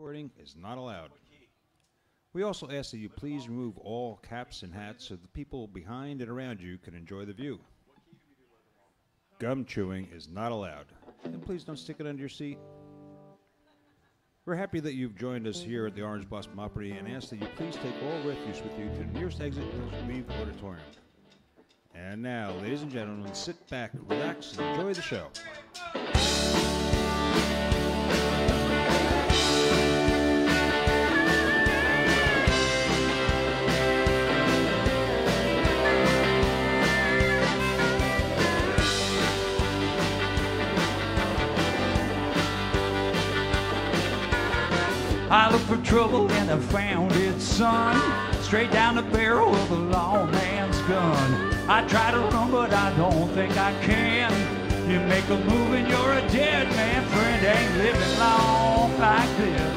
Recording is not allowed. We also ask that you please remove all caps and hats so the people behind and around you can enjoy the view. Gum chewing is not allowed. And please don't stick it under your seat. We're happy that you've joined us here at the Orange Blossom Opry and ask that you please take all refuse with you to the nearest exit and leave the auditorium. And now, ladies and gentlemen, sit back, relax, and enjoy the show. I looked for trouble and I found it, son. Straight down the barrel of a lawman's gun. I try to run, but I don't think I can. You make a move and you're a dead man. Friend, ain't living long like this.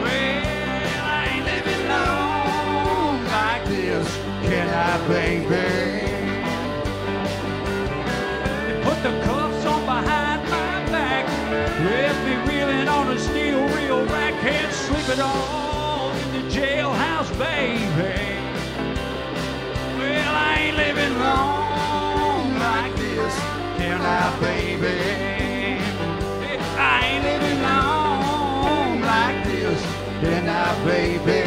Well, I ain't living long like this. Can I, baby? They put the cuffs on behind my back. Left me reeling on a steel reel rack. Can't sleep at all in the jailhouse, baby. Well, I ain't living long like this. Can I, baby? I ain't living long like this. Can I, baby?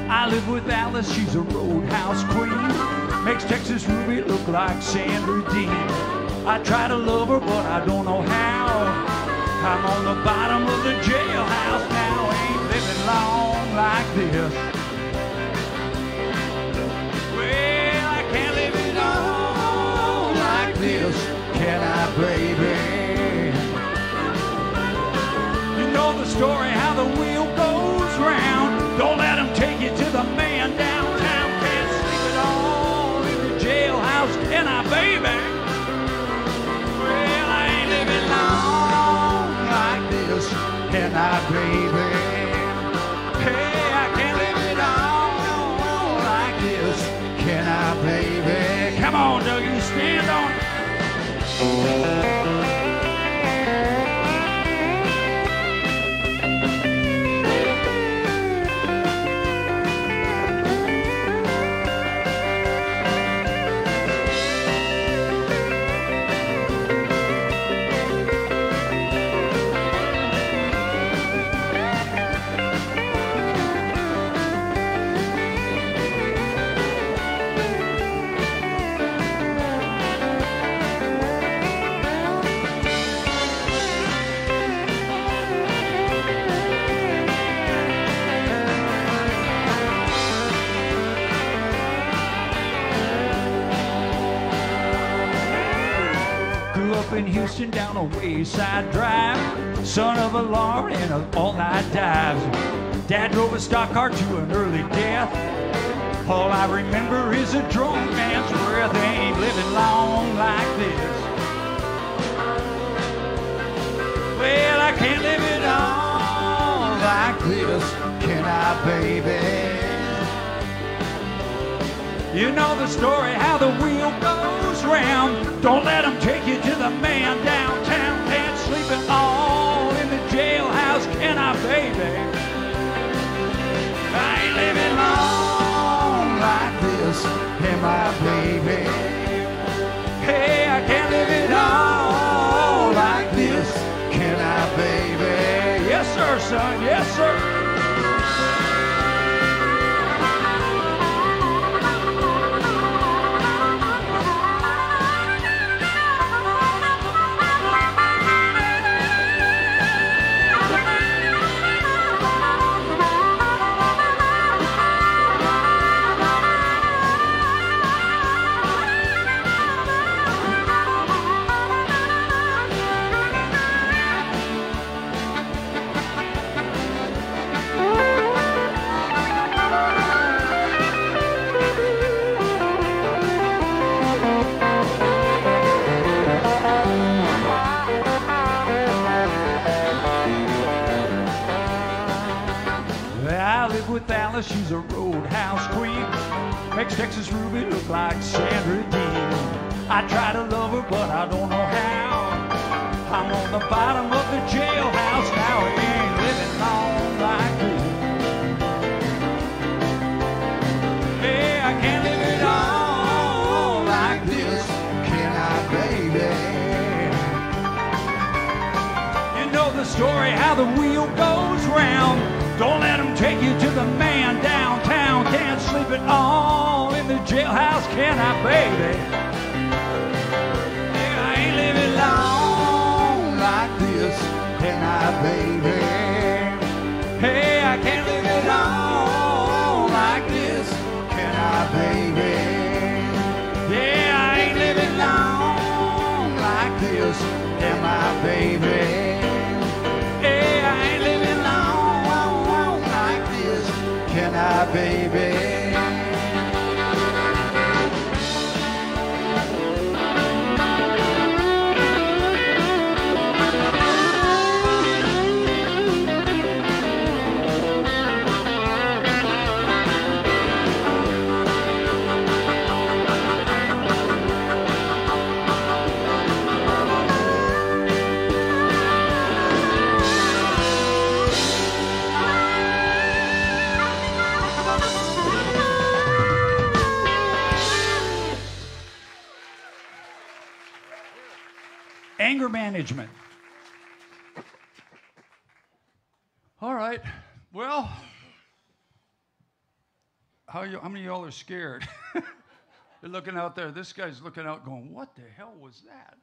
I live with Alice, she's a roadhouse queen. Makes Texas Ruby look like Sandra Dean. I try to love her, but I don't know how. I'm on the bottom of the jailhouse now. Ain't living long like this. Well, I can't live it long like this. Can I, baby? You know the story, how the wheel goes round. Don't let them take you to the man downtown. Can't sleep at all in the jailhouse. Can I, baby? Can I, baby? Hey, I can't live it on like this. Can I, baby? Come on, Dougie, stand on it. In Houston down a wayside drive, son of a law and an all-night dives. Dad drove a stock car to an early death. All I remember is a drunk man's breath. They ain't living long like this. Well, I can't live it on like this. Can I, baby? You know the story, how the wheel goes round. Don't let them take you to the man downtown. Can't sleep at all in the jailhouse. Can I, baby? I ain't living long like this. Am I, baby? Hey, I can't live it all like this. Can I, baby? Yes, sir, son. Yes, sir. She's a roadhouse queen. Makes Texas Ruby look like Sandra Dean. I try to love her, but I don't know how. I'm on the bottom of the jailhouse. Now he ain't living long like this. Hey, I can't live it all like this. Can I, baby? You know the story, how the wheel goes round. Don't let them take you to the man downtown. Can't sleep at all in the jailhouse, can I, baby? Yeah, I ain't living long like this, can I, baby? Hey, I can't live it all like this, can I, baby? Yeah, I ain't living long like this, am I, baby? Hey, I ain't living long like this, can I, baby? Anger management. All right. Well, how many of y'all are scared? They're looking out there. This guy's looking out going, what the hell was that?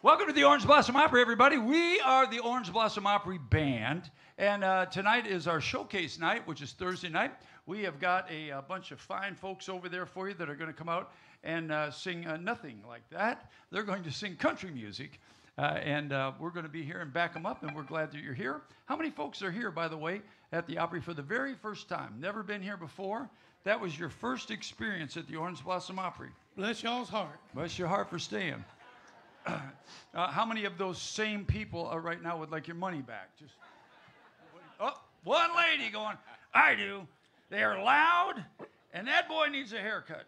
Welcome to the Orange Blossom Opry, everybody. We are the Orange Blossom Opry Band, and tonight is our showcase night, which is Thursday night. We have got a bunch of fine folks over there for you that are going to come out and sing nothing like that. They're going to sing country music, and we're going to be here and back them up, and we're glad that you're here. How many folks are here, by the way, at the Opry for the very first time? Never been here before? That was your first experience at the Orange Blossom Opry. Bless y'all's heart. Bless your heart for staying. How many of those same people right now would like your money back? Just one lady going, I do. They are loud, and that boy needs a haircut.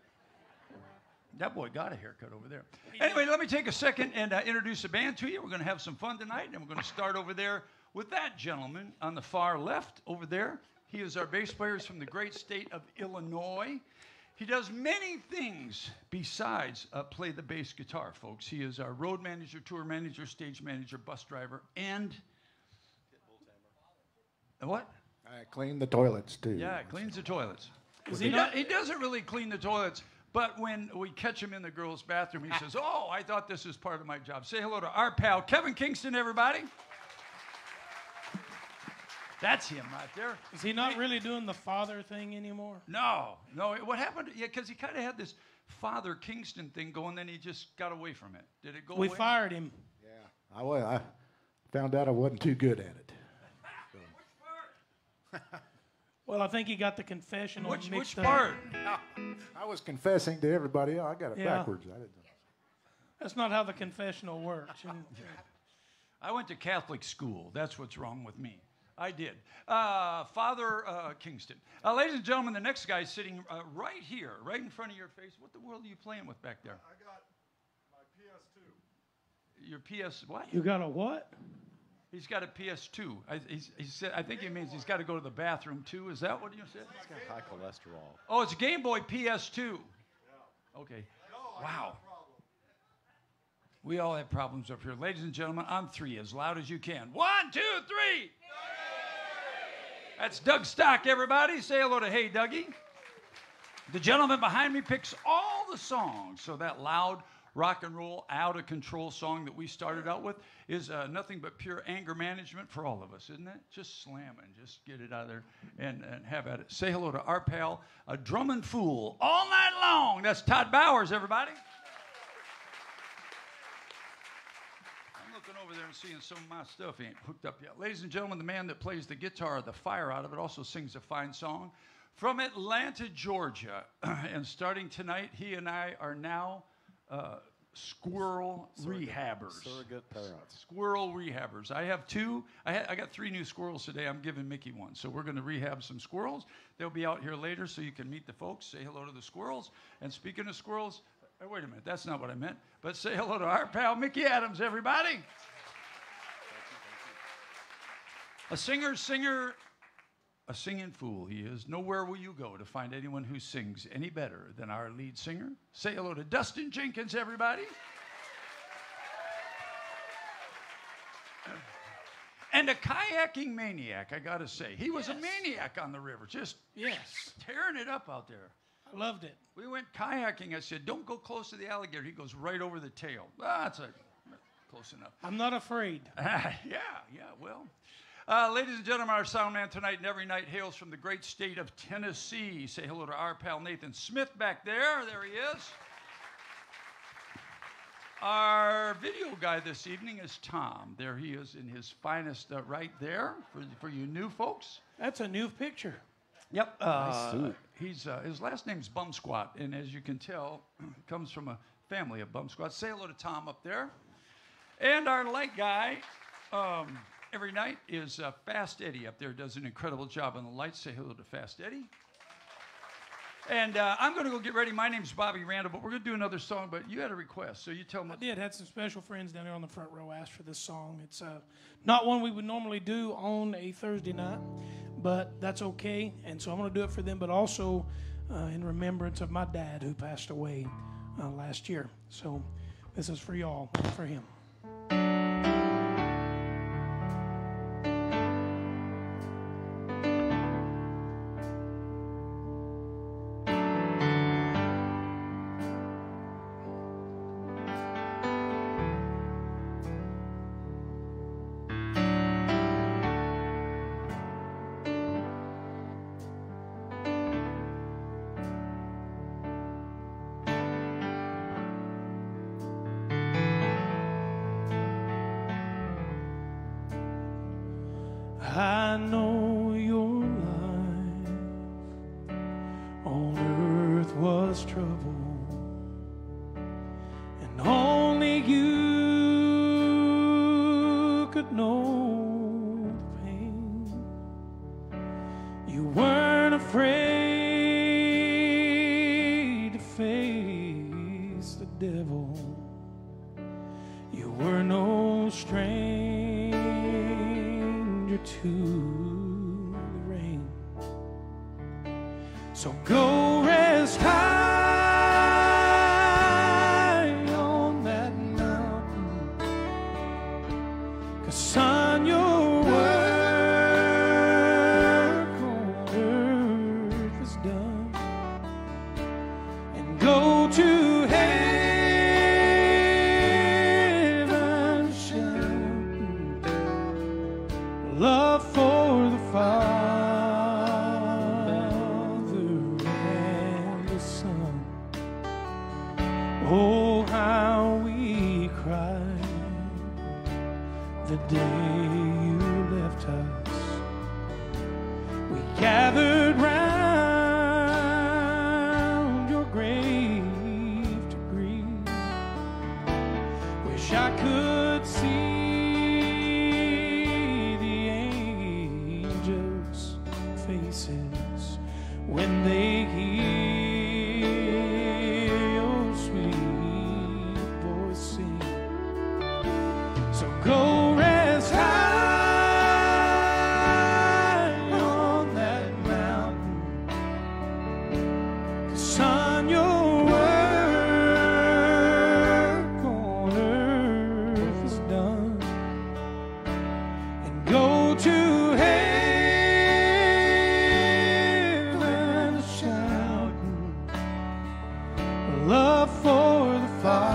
That boy got a haircut over there. Anyway, let me take a second and introduce the band to you. We're going to have some fun tonight, and we're going to start over there with that gentleman on the far left over there. He is our bass player. He's from the great state of Illinois. He does many things besides play the bass guitar, folks. He is our road manager, tour manager, stage manager, bus driver, and what? I clean the toilets, too. Yeah, cleans the toilets. He doesn't really clean the toilets, but when we catch him in the girls' bathroom, he says, oh, I thought this was part of my job. Say hello to our pal, Kevin Kingston, everybody. That's him right there. Is he not really doing the father thing anymore? No. What happened? Yeah, because he kind of had this Father Kingston thing going, then he just got away from it. Did it go away? We fired him. Yeah, I found out I wasn't too good at it. Well, I think he got the confessional mixed Which up. part? I was confessing to everybody. I got it backwards. I didn't. That's not how the confessional works. I went to Catholic school. That's what's wrong with me. I did. Father Kingston. Ladies and gentlemen, the next guy is sitting right here, right in front of your face. What the world are you playing with back there? I got my PS2. Your PS what? You got a what? He's got a PS2. He said, I think he means he's got to go to the bathroom too. Is that what you said? He's got high cholesterol. Oh, it's a Game Boy PS2. Yeah. Okay. No, Wow. We all have problems up here. Ladies and gentlemen, on three, as loud as you can. 1, 2, 3. That's Doug Stock, everybody. Say hello to Hey Dougie. The gentleman behind me picks all the songs. So that loud rock and roll, out of control song that we started out with is nothing but pure anger management for all of us, isn't it? Just slam and just get it out there and have at it. Say hello to our pal, a drumming fool all night long. That's Todd Bowers, everybody. Looking over there and seeing some of my stuff ain't hooked up yet. Ladies and gentlemen, the man that plays the guitar, the fire out of it, also sings a fine song from Atlanta, Georgia. And starting tonight, he and I are now squirrel rehabbers. Surrogate parents. Squirrel rehabbers. I have two. I got 3 new squirrels today. I'm giving Mickey one. So we're going to rehab some squirrels. They'll be out here later so you can meet the folks. Say hello to the squirrels. And speaking of squirrels, wait a minute, that's not what I meant. But say hello to our pal, Mickey Adams, everybody. A singing fool he is. Nowhere will you go to find anyone who sings any better than our lead singer. Say hello to Dustin Jenkins, everybody. And a kayaking maniac, I gotta say. He was a maniac on the river, just tearing it up out there. I loved it. We went kayaking. I said, don't go close to the alligator. He goes right over the tail. That's close enough. I'm not afraid. Well. Ladies and gentlemen, our sound man tonight and every night hails from the great state of Tennessee. Say hello to our pal Nathan Smith back there. There he is. Our video guy this evening is Tom. There he is in his finest right there for you new folks. That's a new picture. Yep. Nice suit. He's his last name's Bum Squat, and as you can tell, comes from a family of bum squats. Say hello to Tom up there. And our light guy every night is Fast Eddie up there. Does an incredible job on the lights. Say hello to Fast Eddie. And I'm going to go get ready. My name's Bobby Randall, but we're going to do another song. But you had a request, so you tell me. I did. Had some special friends down there on the front row asked for this song. It's not one we would normally do on a Thursday night, but that's okay. And so I'm going to do it for them, but also in remembrance of my dad who passed away last year. So this is for y'all, for him. I know your life on earth was trouble, and only you could know the pain. You weren't afraid to face the devil. You were no stranger to the rain. So go rest high on that mountain, 'cause son, your work on earth is done. And go to heaven shouting love for the Father and the Son. Oh, how we cried the day you left us. We gathered round your grave to grieve. Wish I could see faces when they hear your sweet voice sing. So go rest high on that mountain, 'cause son, your work on earth is done. And go to love for the Father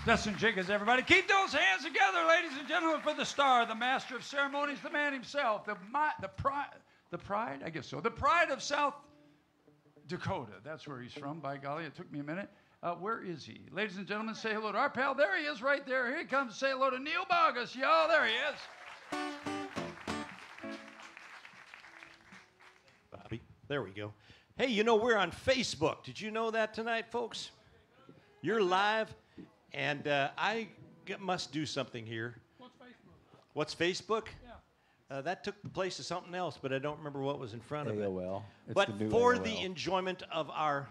Dustin Jenkins, everybody. Keep those hands together, ladies and gentlemen, for the star, the master of ceremonies, the man himself, the pride, I guess so, the pride of South Dakota. That's where he's from, by golly. It took me a minute. Where is he? Ladies and gentlemen, say hello to our pal. There he is right there. Here he comes. Say hello to Neil Bogus, y'all. There he is. Bobby, there we go. Hey, you know, we're on Facebook. Did you know that tonight, folks? You're live, and I must do something here. What's Facebook? Yeah. That took the place of something else, but I don't remember what was in front of it. AOL. It's But the new for AOL. the enjoyment of our,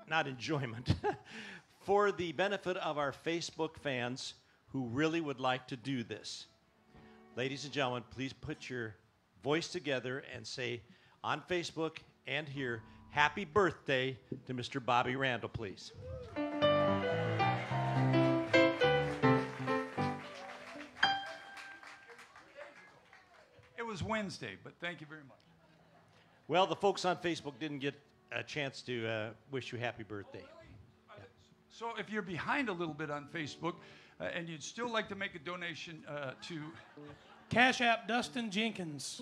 not enjoyment, for the benefit of our Facebook fans who really would like to do this, ladies and gentlemen, please put your voice together and say on Facebook and here, happy birthday to Mr. Bobby Randall, please. It was Wednesday, but thank you very much. Well, the folks on Facebook didn't get a chance to wish you happy birthday. So if you're behind a little bit on Facebook and you'd still like to make a donation to... Cash App Dustin Jenkins.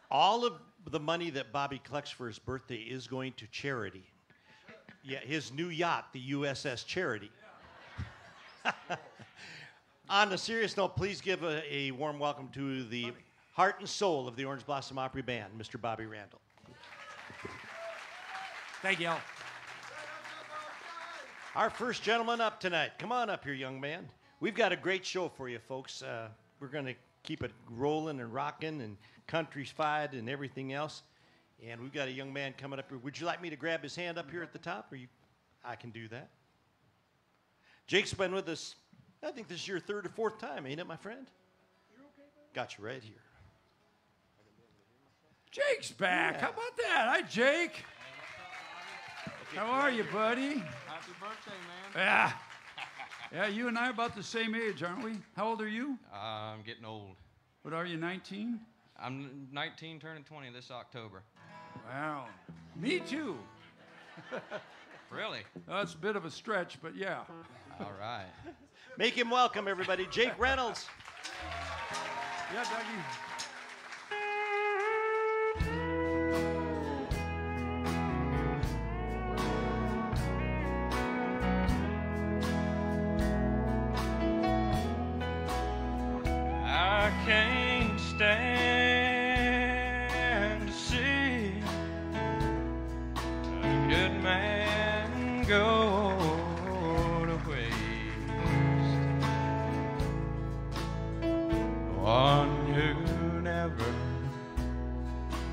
All of the money that Bobby collects for his birthday is going to charity. Yeah, his new yacht, the USS Charity. On a serious note, please give a warm welcome to the heart and soul of the Orange Blossom Opry Band, Mr. Bobby Randall. Thank you, Al. Our first gentleman up tonight. Come on up here, young man. We've got a great show for you, folks. We're going to keep it rolling and rocking and countryside and everything else. And we've got a young man coming up here. Would you like me to grab his hand up here at the top? Or I can do that. Jake's been with us, I think this is your third or fourth time, ain't it, my friend? Got you right here. Jake's back. How about that? Hi, Jake. How are you, buddy? Happy birthday, man. Yeah. Yeah, you and I are about the same age, aren't we? How old are you? I'm getting old. What are you, 19? I'm 19, turning 20 this October. Wow. Me too. Really? That's a bit of a stretch, but yeah. All right. Make him welcome, everybody. Jake Reynolds. Yeah, Dougie. I can't stand to see a good man go to waste. One who never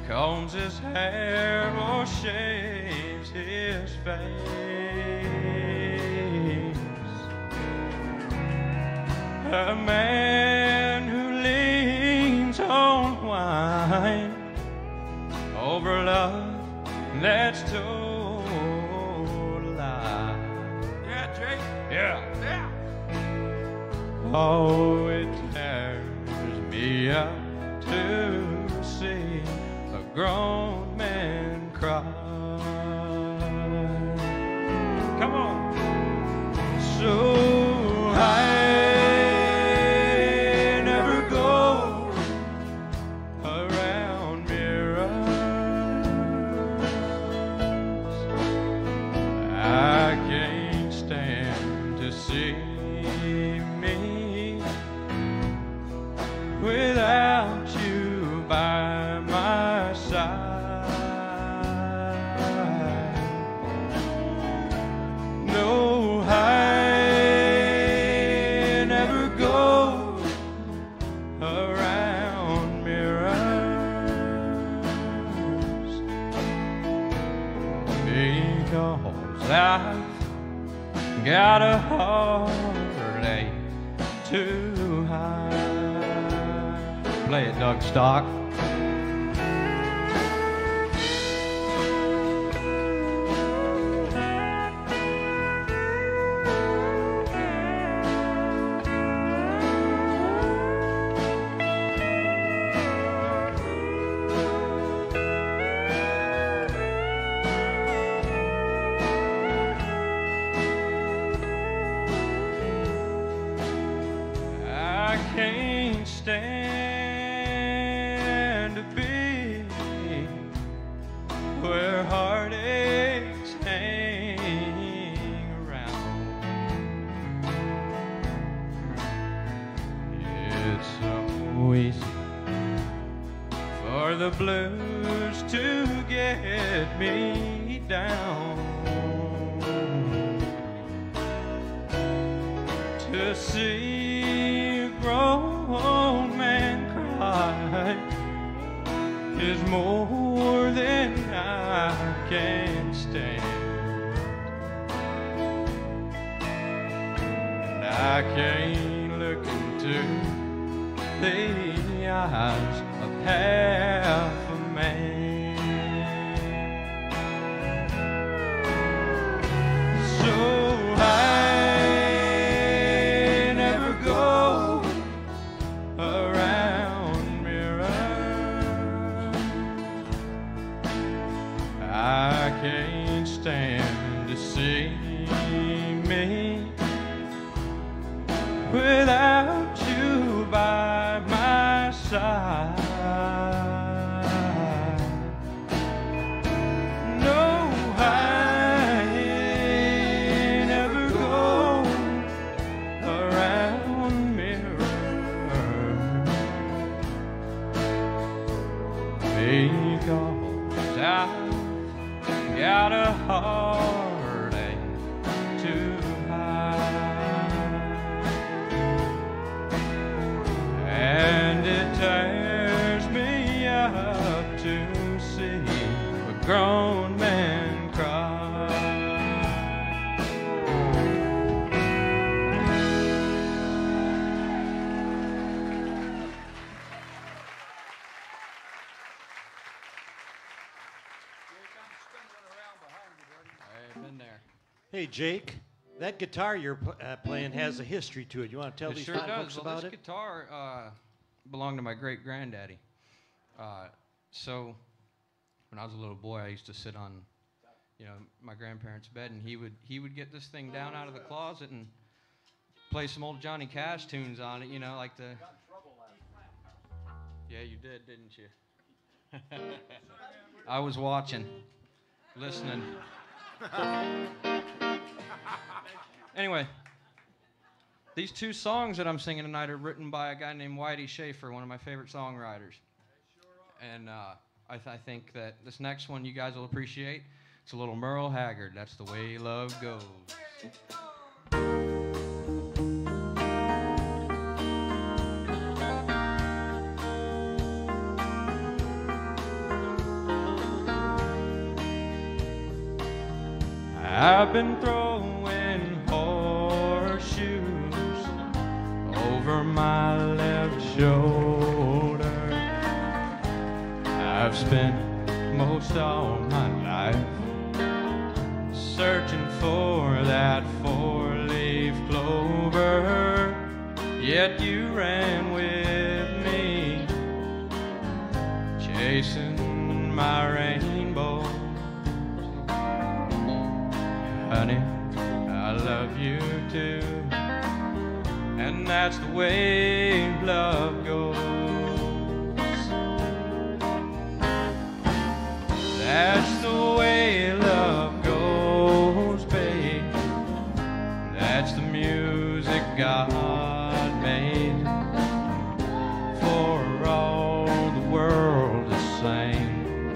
combs his hair or shaves his face. A man who leans on wine over love that's told a lie. Yeah, Jake. Yeah. Yeah. Oh, it tears me up to see a grown man cry. Come on. So I never go around mirrors. I can't stand to see me without you by my side. No, I never go around mirrors because I've got a heartache too high. Play it, Doug Stock. can't stand to be where heartaches hang around. It's so easy for the blues to get me down, to see a grown man cry is more than I can stand. And I can't look into the eyes of half a man. So I never go around mirrors. I can't stand to see me without you by my side. No, I never go around mirrors, because I've got a heartache to hide. And it tears me up to see a grown man cry. I've been there. Hey, Jake, that guitar you're playing has a history to it. You want to tell It these sure fine does. folks Well, about this it? guitar belonged to my great granddaddy. So when I was a little boy, I used to sit on, my grandparents' bed, and he would get this thing down out of the closet and play some old Johnny Cash tunes on it. Like the. Yeah, you did, didn't you? I was watching, listening. Anyway, these two songs that I'm singing tonight are written by a guy named Whitey Schaefer, one of my favorite songwriters. And I think that this next one you guys will appreciate. It's a little Merle Haggard. That's the way love goes. I've been throwing horseshoes over my left shoulder. I've spent most all my life searching for that four-leaf clover, yet you ran with me, chasing my rainbow. Honey, I love you too, and that's the way love goes. That's the way love goes, babe. That's the music God made for all the world to sing.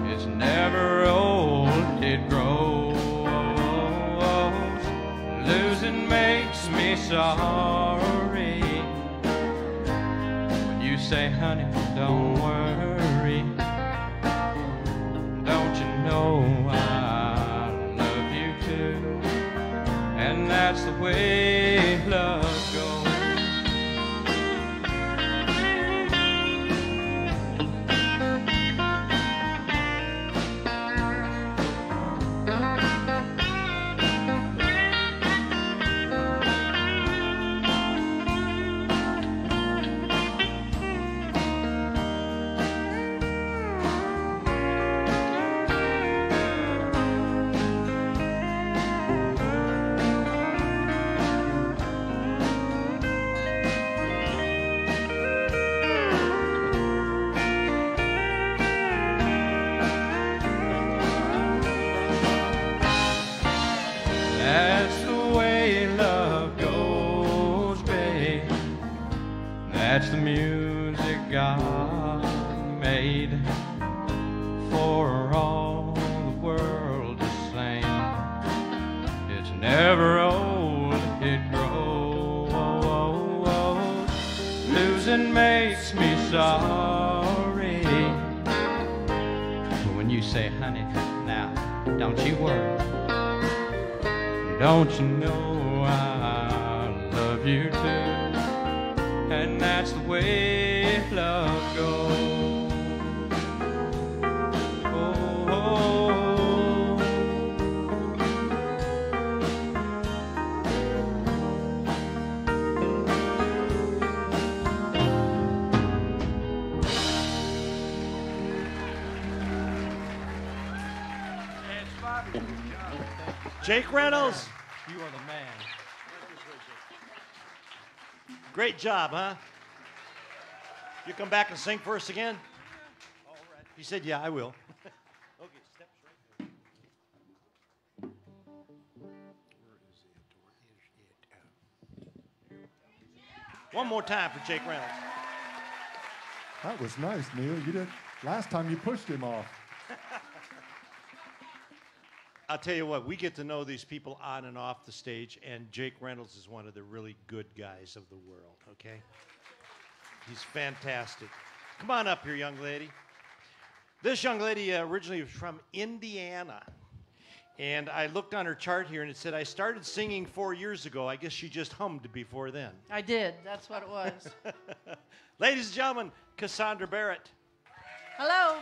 It's never old, it grows. Losing makes me sorry. When you say, honey, don't worry, don't you know I love you too? And that's the way love goes. That's the music God made for all the world to sing. It's never old, it grows. Losing makes me sorry. But when you say, honey, now, don't you worry. Don't you know I love you too? And that's the way love goes. Oh. Jake Reynolds. You are the man. Great job, huh? You come back and sing for us again? All right. He said, yeah, I will. Okay, steps right there. One more time for Jake Reynolds. That was nice, Neil. You did. Last time you pushed him off. I'll tell you what, we get to know these people on and off the stage, and Jake Reynolds is one of the really good guys of the world, okay? He's fantastic. Come on up here, young lady. This young lady originally was from Indiana, and I looked on her chart here, and it said, I started singing 4 years ago. I guess she just hummed before then. I did. That's what it was. Ladies and gentlemen, Cassandra Barrett. Hello.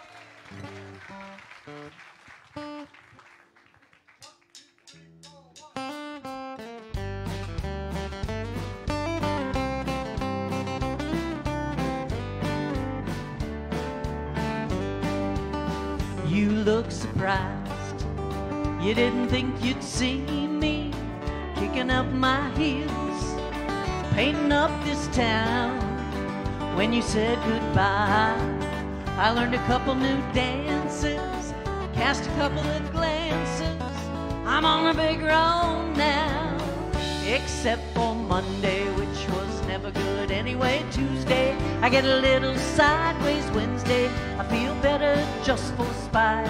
You look surprised. You didn't think you'd see me kicking up my heels, painting up this town. When you said goodbye, I learned a couple new dances, cast a couple of glances. I'm on a big road now, except for Monday, which was never good anyway. Tuesday, I get a little sideways. Wednesday, I feel better just for spite.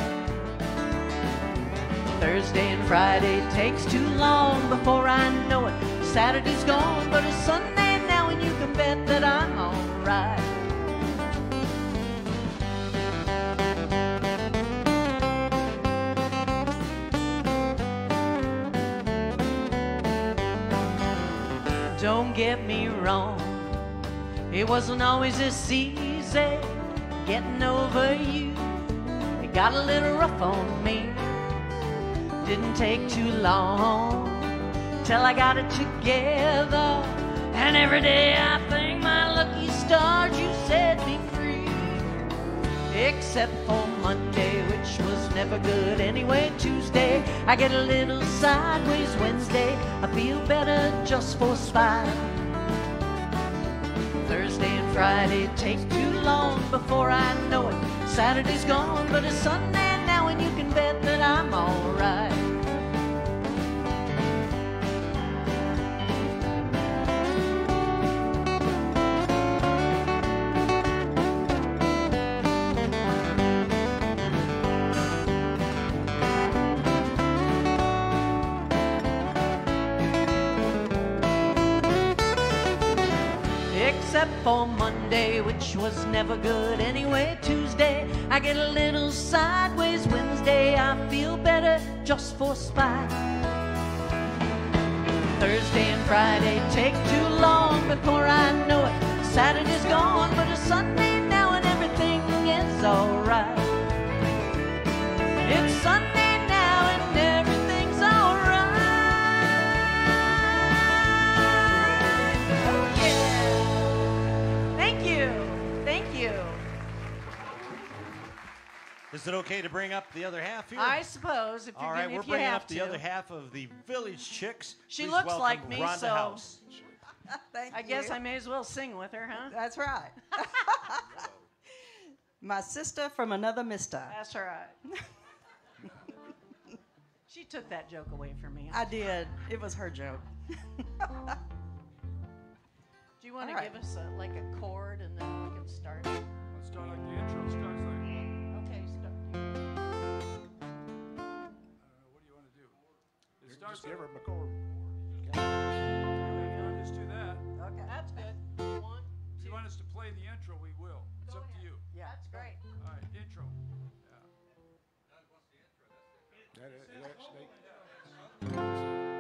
Thursday and Friday takes too long before I know it. Saturday's gone, but it's Sunday now, and you can bet that I'm alright. Don't get me wrong, it wasn't always this easy getting over you. It got a little rough on me. Didn't take too long till I got it together. And every day I thank my lucky stars you set me free. Except for Monday, which was never good anyway. Tuesday, I get a little sideways. Wednesday, I feel better just for spite. Thursday and Friday take too long before I know it. Saturday's gone, but it's Sunday now, and you can bet that I'm alright. Except for Monday, which was never good anyway. Tuesday, I get a little sideways. Wednesday, I feel better just for spite. Thursday and Friday take too long before I know it. Saturday's gone, but it's Sunday now, and everything is alright. It's Sunday now, and everything's alright. Thank you. Is it okay to bring up the other half here? I suppose if All you right, if we're you bringing have up the to. other half of the Village Chicks. She Please looks welcome like me, Rhonda so House. I guess I may as well sing with her, huh? That's right. My sister from another mister. That's all right. She took that joke away from me. I did. It was her joke. Do you want to All right. give us like a chord and then we can start? Let's start like the intro starts like. Okay, start. I don't know. What do you want to do? It starts. Just give her a chord. Yeah, just do that. Okay. That's good. One, If you want us to play the intro, we will. It's up to you. yeah, that's great. All right, intro.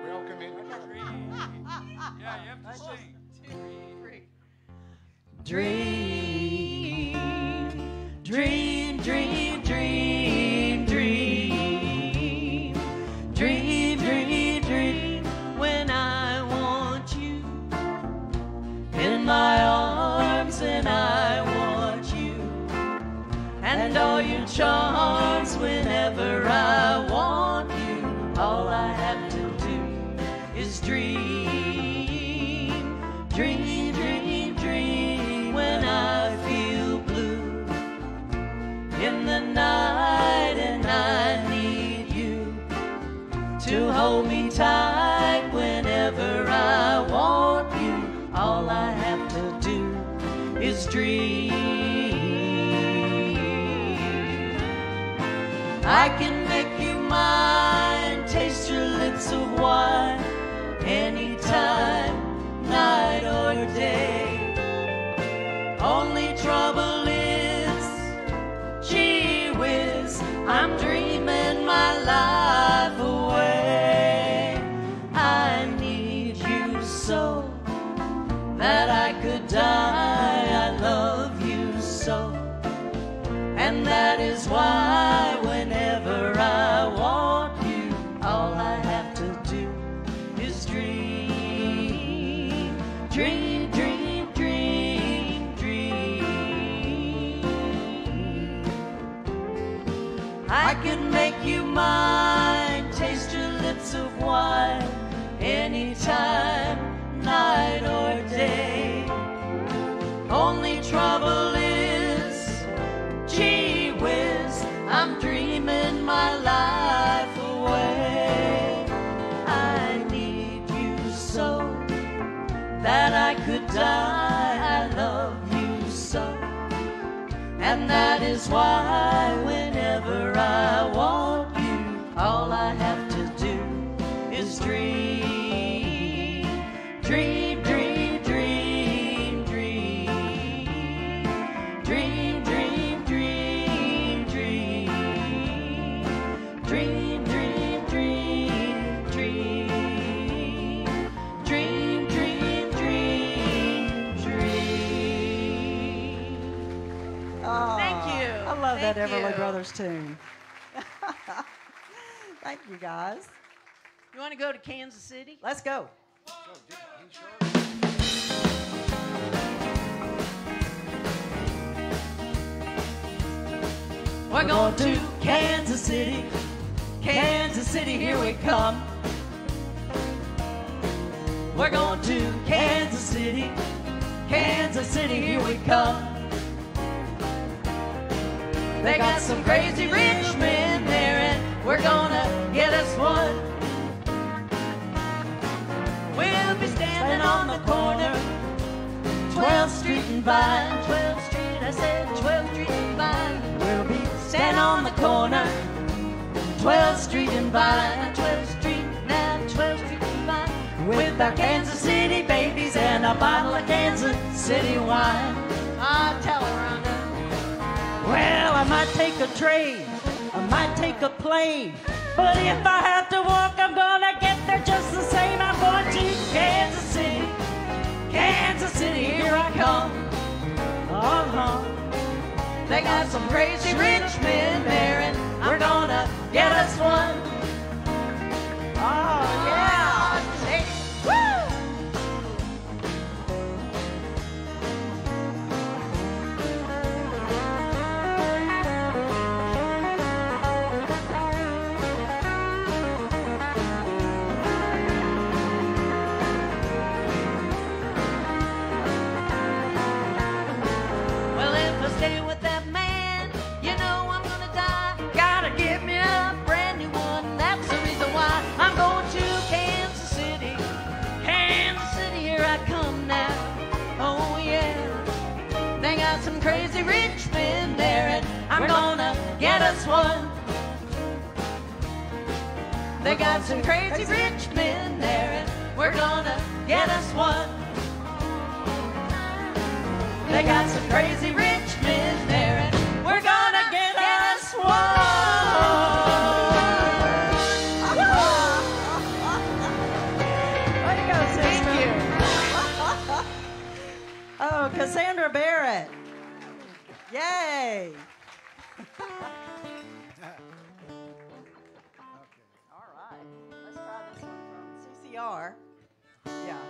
Welcome in. Yeah, you have to sing. Dream, dream, dream, dream, dream, dream, dream, dream. When I want you in my arms, and I want you, and all your charms. Whenever I want you, all I have to do is dream, dream, dream, dream. When I feel blue in the night and I need you to hold me tight. Whenever I want you, all I have to do is dream. I can make you mine, taste your lips of wine, anytime, night or day. Only trouble is, gee whiz, I'm dreaming my life away. I need you so that I could die. I love you so, and that is why whenever I want you, all I have to do is dream, dream, dream, dream, dream. I can make you mine, taste your lips of wine, anytime, night or day. Only trouble is, gee whiz, I'm dreaming my life away. I need you so that I could die. I love you so, and that is why whenever I want you, all I have to do is dream, dream, dream, dream, dream, dream, dream, dream, dream, dream, dream, dream, dream, dream, dream, dream, dream. Thank you. I love that Thank Everly you. Brothers tune. Thank you, guys. You want to go to Kansas City? Let's go. We're going to Kansas City, Kansas City, here we come. We're going to Kansas City, Kansas City, here we come. They got some crazy rich men there, and we're gonna get us one. We'll be standing on the corner, 12th Street and Vine, 12th Street, I said 12th Street and Vine. We'll be standing on the corner, 12th Street and Vine, 12th Street, now 12th Street and Vine, with our Kansas City babies and a bottle of Kansas City wine. Ah, tell her, Rhonda. Well, I might take a train, I might take a plane, but if I have to walk, I'm gonna get there just the same. I'm going to Kansas City, Kansas City, here I come. They got some crazy rich men there, and we're gonna get us one. Oh, yeah. Hey, woo! Well, if I stay with that man, you know I'm gonna die. Gotta give me a brand new one get us one. They got some crazy rich men there, and we're gonna get us one. They got some crazy rich men there, and we're gonna get us one. Way to go, sister. Thank you. Oh, Cassandra Barrett. Yay. All right. Let's try this one from CCR. Yeah.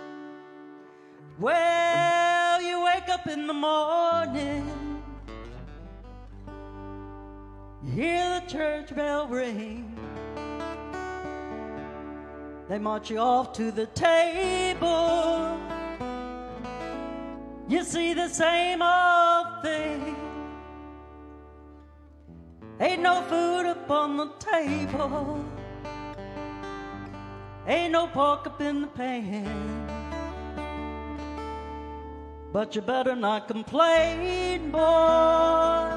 Well, you wake up in the morning, you hear the church bell ring. They march you off to the table. You see the same old thing. Ain't no food up on the table. Ain't no pork up in the pan. But you better not complain, boy.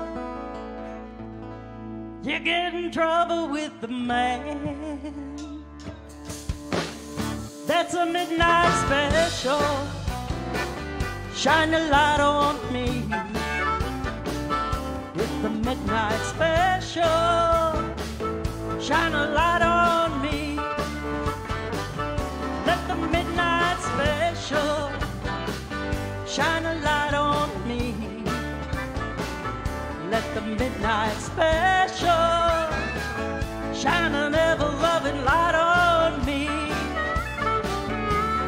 You get in trouble with the man. That's a midnight special. Shine a light on me. It's the midnight special. Shine a light on me. Let the midnight special shine a light on me. Let the midnight special shine an ever-loving light on me.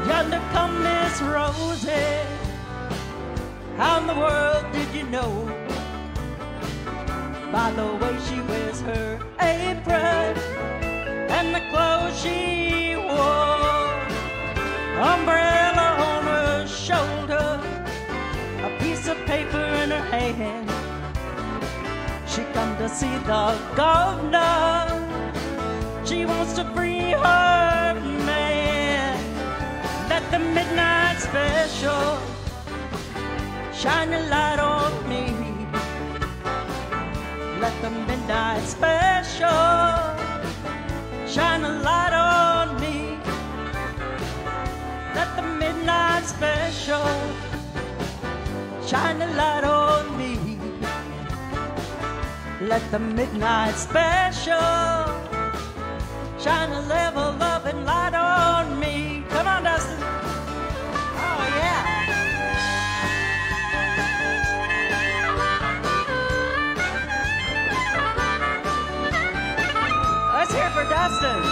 Yonder come Miss Rosie. How in the world did you know? By the way she wears her apron and the clothes she wore. Umbrella on her shoulder, a piece of paper in her hand. She come to see the governor. She wants to free her man. Let the midnight special shine a light on me. Let the midnight special shine a light on me. Let the midnight special shine a light on me. Let the midnight special shine a level loving light on me. Come on, Dustin. Oh, yeah. Let's hear it for Dustin.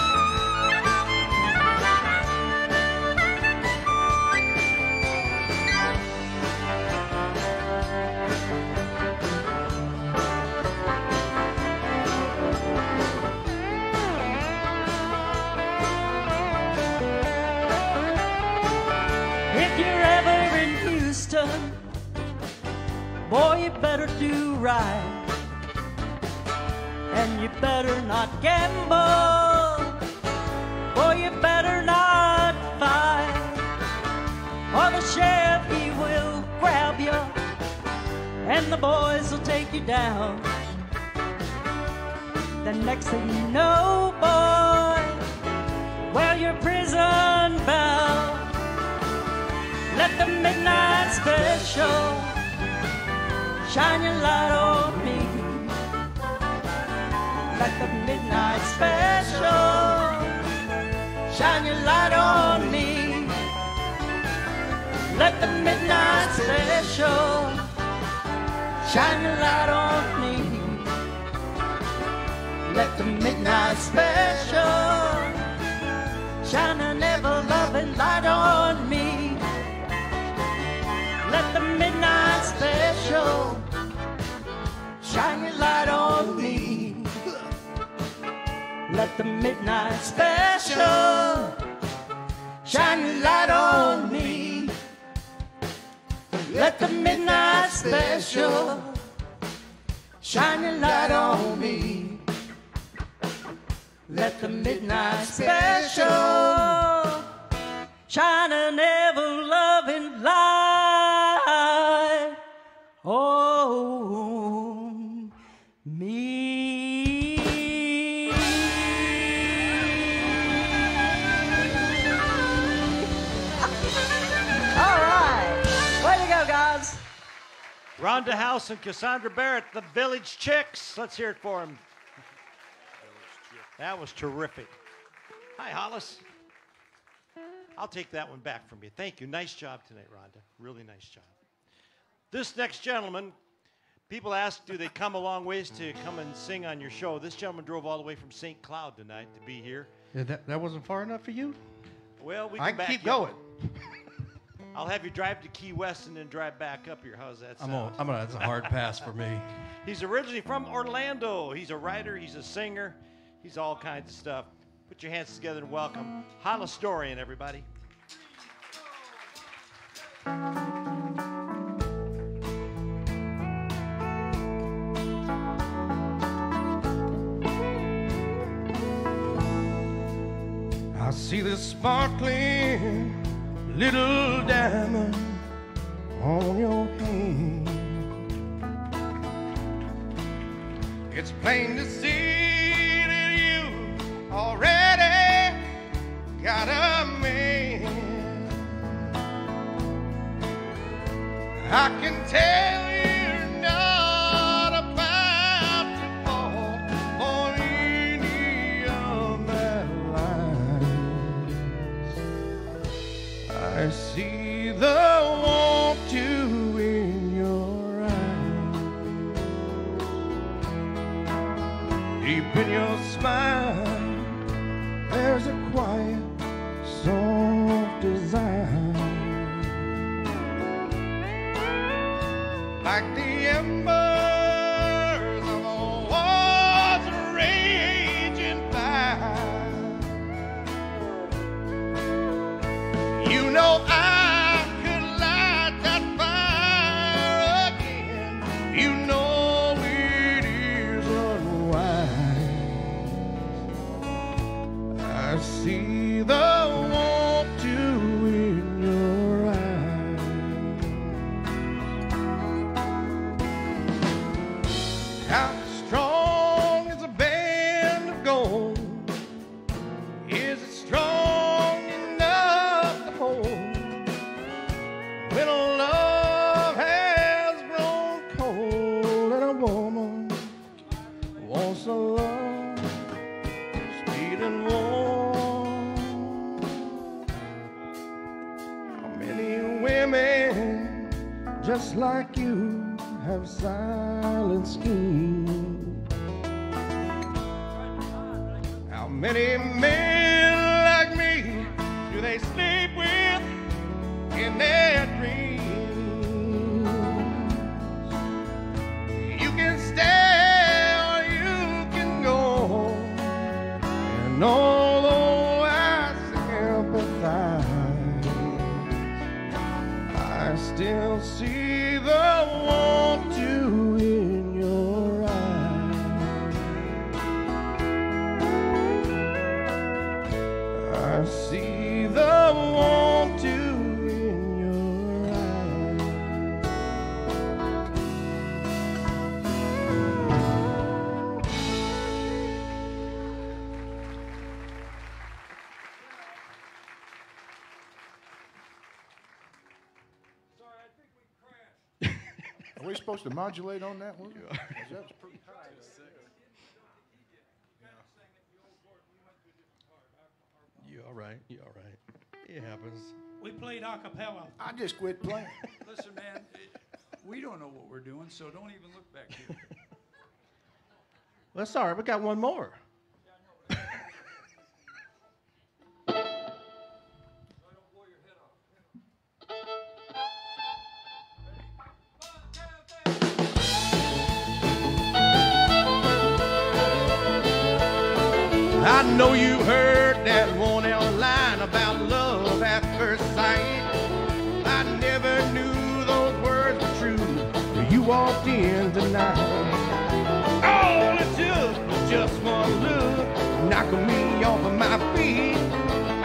If you're ever in Houston, boy, you better do right. And you better not gamble. Boy, you better not fight. Or the sheriff, he will grab you, and the boys will take you down. The next thing you know, boy, well, you're prison bound. Let the midnight special shine your light on me. Let the midnight special shine your light on me. Let the midnight special shine your light on me. Let the midnight special shine an ever-loving light on me. Let the midnight special shine your light on me. Let the midnight special shine your light on me. Let the midnight special shine your light on me. Let the midnight special shine an ever-loving light on me. Rhonda House and Cassandra Barrett, the Village Chicks. Let's hear it for them. That was terrific. Hi, Hollis. I'll take that one back from you. Thank you. Nice job tonight, Rhonda. Really nice job. This next gentleman, people ask, do they come a long ways to come and sing on your show? This gentleman drove all the way from St. Cloud tonight to be here. Yeah, that wasn't far enough for you? Well, we I can back keep you up. going. I'll have you drive to Key West and then drive back up here. How's that sound? That's a hard pass for me. He's originally from Orlando. He's a writer. He's a singer. He's all kinds of stuff. Put your hands together and welcome Hollistorian, everybody. I see this sparkling little diamond on your hand. It's plain to see that you already got a man. I can tell you're not about to fall for any of that lies. I see the want to in your eyes. Deep in your smile, there's a quiet, soft desire. Like the embers of a war's raging fire. You know I could light that fire again. You know it is unwise. I see the want to in your eyes. How strong is a band of gold? Is it strong enough to hold? When a love has grown cold and a woman wants a love sweet and warm. How many women just like you have silent schemes? How many men like me do they sleep with in their dreams? You can stay or you can go, and although I sympathize, I still see the want to in your eyes. I see the want to in your eyes. Are we supposed to modulate on that one? That's pretty high. You all right? You all right? It happens. We played a cappella. I just quit playing. Listen, man, we don't know what we're doing, so don't even look back here. Well, that's all right. We got one more. I know you heard that worn-out line about love at first sight. I never knew those words were true till you walked in tonight. All it took was just one look, knocking me off of my feet.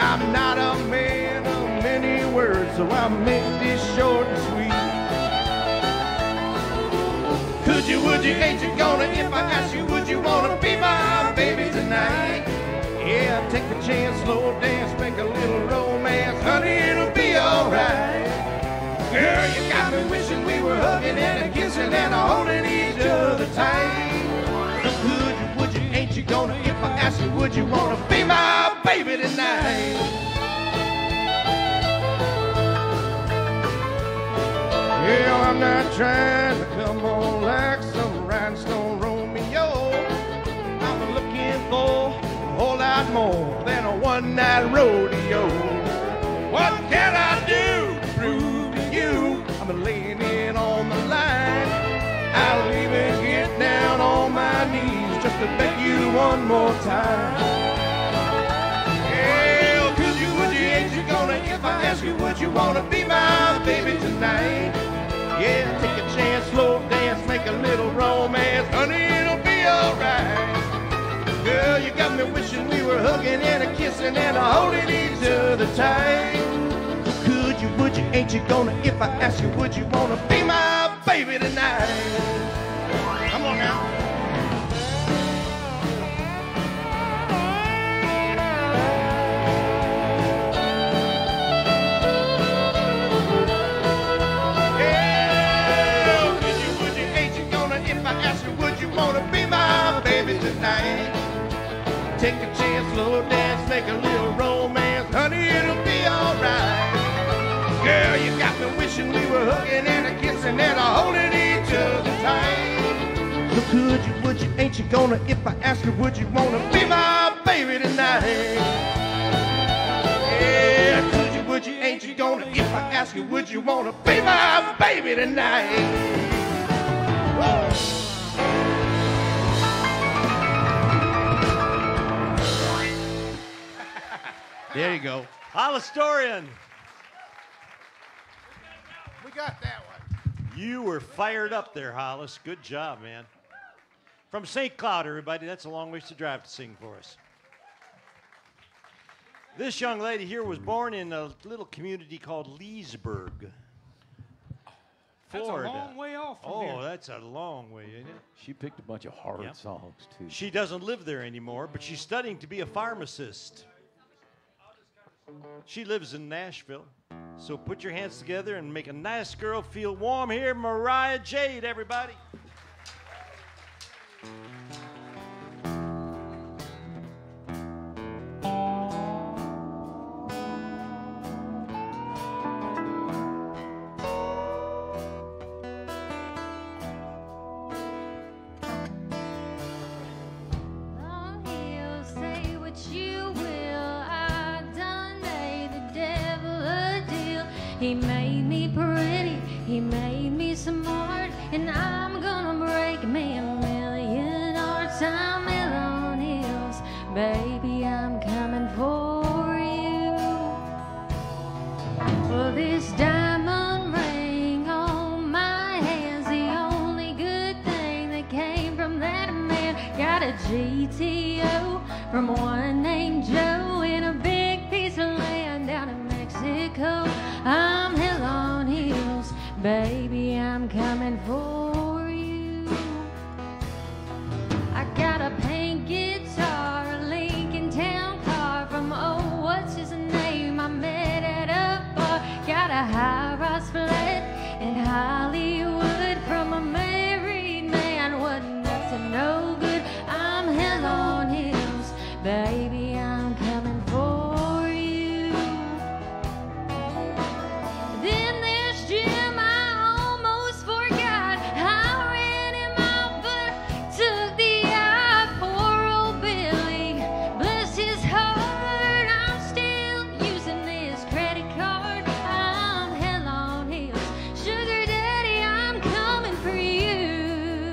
I'm not a man of many words, so I'll make this short and sweet. Could you, would you, ain't you gonna, if I ask you, would you wanna be my baby tonight? Yeah, take a chance, slow dance, make a little romance. Honey, it'll be alright. Girl, you got me wishing we were hugging hugging and a kissing and a holding each other tight. Could you, would you, ain't you gonna, if I ask you, would you wanna be my baby tonight? Yeah, I'm not trying to come on like some rhinestone Romeo. I'm looking for a whole lot more than a one-night rodeo. What can I do to prove to you I'm laying it on the line? I'll even get down on my knees just to beg you one more time. Yeah, could you, would you, ain't you gonna, if I ask you, would you wanna be my baby tonight? Yeah, take a chance, slow dance, make a little romance, honey, it'll be alright. Girl, you got me wishing we were hugging and a kissing and a holding each other tight. Could you, would you, ain't you gonna, if I ask you, would you wanna be my baby tonight? Come on now. Yeah, could you, would you, ain't you gonna, if I ask you, would you wanna be my baby tonight? Take a chance, slow dance, make a little romance, honey, it'll be alright. Girl, you got me wishing we were hugging and a kissing and a holding each other tight. So could you, would you, ain't you gonna, if I ask you, would you wanna be my baby tonight? Yeah, could you, would you, ain't you gonna, if I ask you, would you wanna be my baby tonight? Whoa. There you go. Hollistorian. We got that one. You were fired up there, Hollis. Good job, man. From St. Cloud, everybody. That's a long ways to drive to sing for us. This young lady here was born in a little community called Leesburg, Florida. That's a long way off from here. Oh, that's a long way, isn't it? She picked a bunch of hard Yep. songs, too. She doesn't live there anymore, but she's studying to be a pharmacist. She lives in Nashville. So put your hands together and make a nice girl feel warm here. Mariah Jade, everybody. He made me pretty, he made me smart, and I'm gonna break me a million hearts. I'm in on heels, baby, I'm coming for you. Well, this diamond ring on my hand's the only good thing that came from that man. Got a GTO from one named Joe in a big piece of land down in Mexico. I'm hell on heels, baby, I'm coming for you. I got a pink guitar, a Lincoln Town car from, oh, what's his name? I met at a bar. Got a high-rise flat in Hollywood from a married man. Wasn't up to no good. I'm hell on heels, baby, I'm coming for you. Then there's Jim, I almost forgot. I ran him off but took the eye. Poor old Billy, bless his heart. I'm still using this credit card. I'm hell on heels, sugar daddy, I'm coming for you.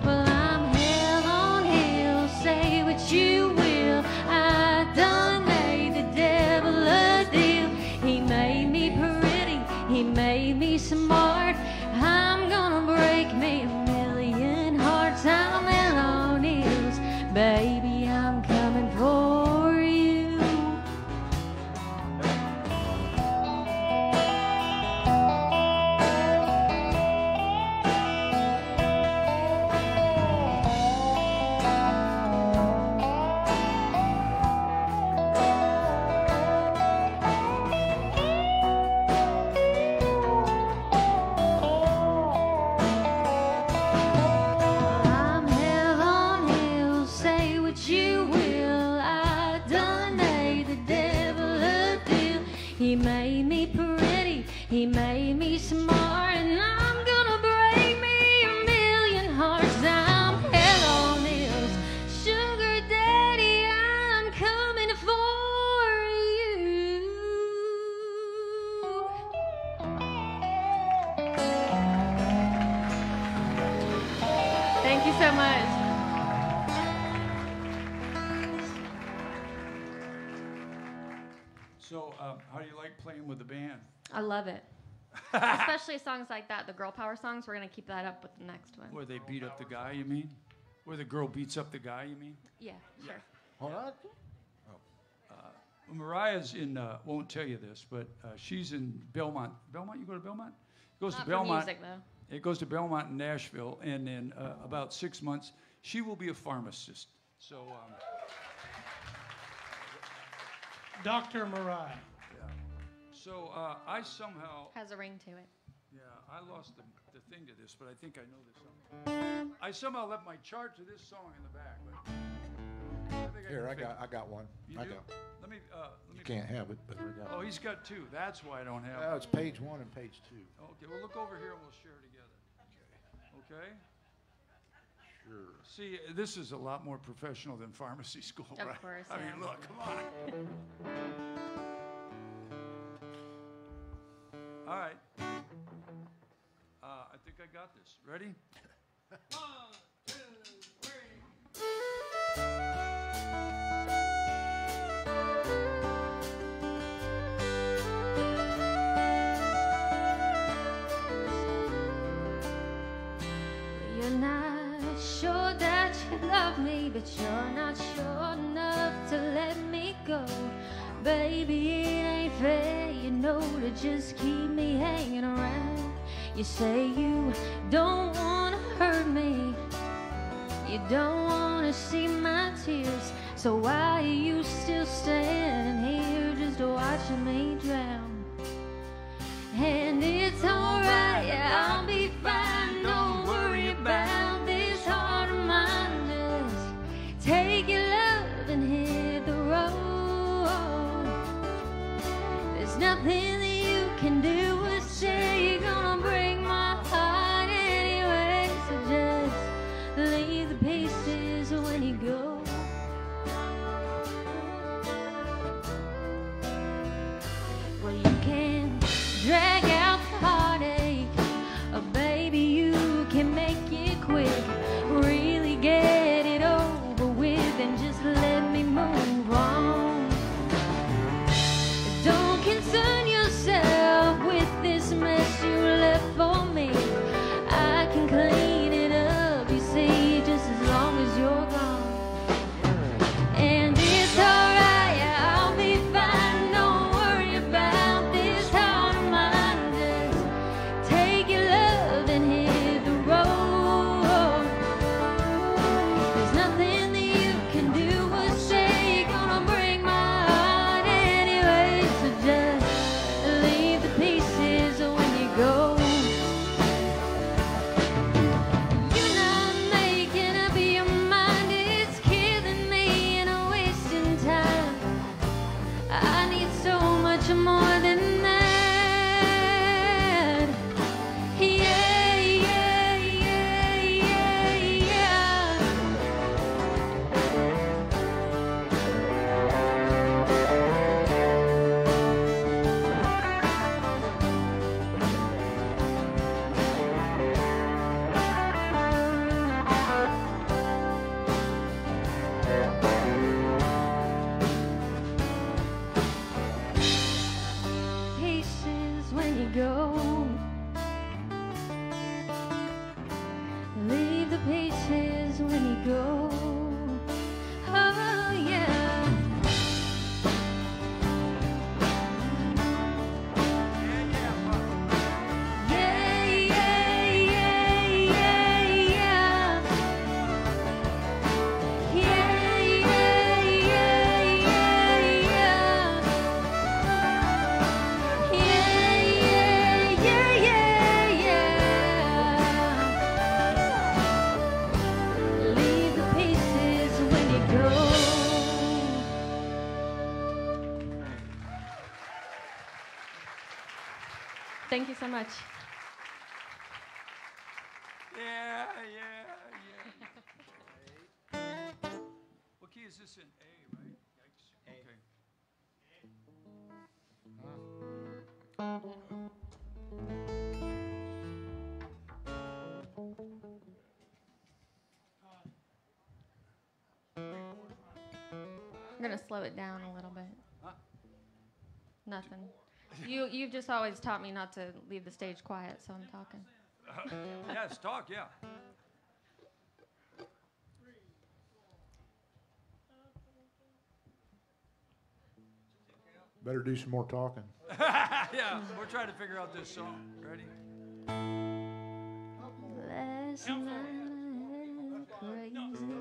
Well, I'm hell on heels, say what you will. I done made the devil a deal. He made me pretty, he made me smart. I'm gonna break me a million hearts. I'm hell on heels, baby, I'm coming for you. He made me pretty, he made me smart, and I'm gonna break me a million hearts. I'm hell on wheels, sugar daddy, I'm coming for you. Thank you so much. So, how do you like playing with the band? I love it. Especially songs like that, the girl power songs. We're going to keep that up with the next one. Where they beat up the guy, you mean? Where the girl beats up the guy, you mean? Yeah, sure. All right. Mariah's in, won't tell you this, but she's in Belmont. Belmont, you go to Belmont? It goes Not to for Belmont. music, though. It goes to Belmont and Nashville, and in about 6 months, she will be a pharmacist. So, Dr. Mariah. yeah. So I somehow, Has a ring to it. yeah, I lost the thing to this, but I think I know this song. I somehow left my chart to this song in the back. But I think Here, can I got one. You I do? got. Let me. You can't have it, but I got. Oh, he's got two. That's why I don't have Oh, it. it's page 1 and page 2. Okay, well, look over here and we'll share together. Okay? Sure. See, this is a lot more professional than pharmacy school, Of right? course, I mean, yeah. look, come on. All right. I think I got this. Ready? 1, 2, 3. You're not sure that you love me, but you're not sure enough to let me go. Baby, it ain't fair, you know, to just keep me hanging around. You say you don't wanna hurt me, you don't wanna see my tears, so why are you still standing here just watching me drown? And it's alright, yeah, I'll be fine, don't worry about this heart of mine. Just take your love and hit the road. There's nothing that you can do but say you're gonna break my heart anyway. So just leave the pieces when you go. Well, you can drag out the heartache, baby, you can make it quick. Really get it over with and just let me move on. Don't concern yourself with this mess Thank you so much. Yeah. What key is this in? A, right? Yikes. Okay. I'm gonna slow it down a little bit. Huh? Nothing. You've just always taught me not to leave the stage quiet, so I'm talking. Yes, talk, yeah. Better do some more talking. Yeah, we're trying to figure out this song. Ready? Last night I had a crazy dream.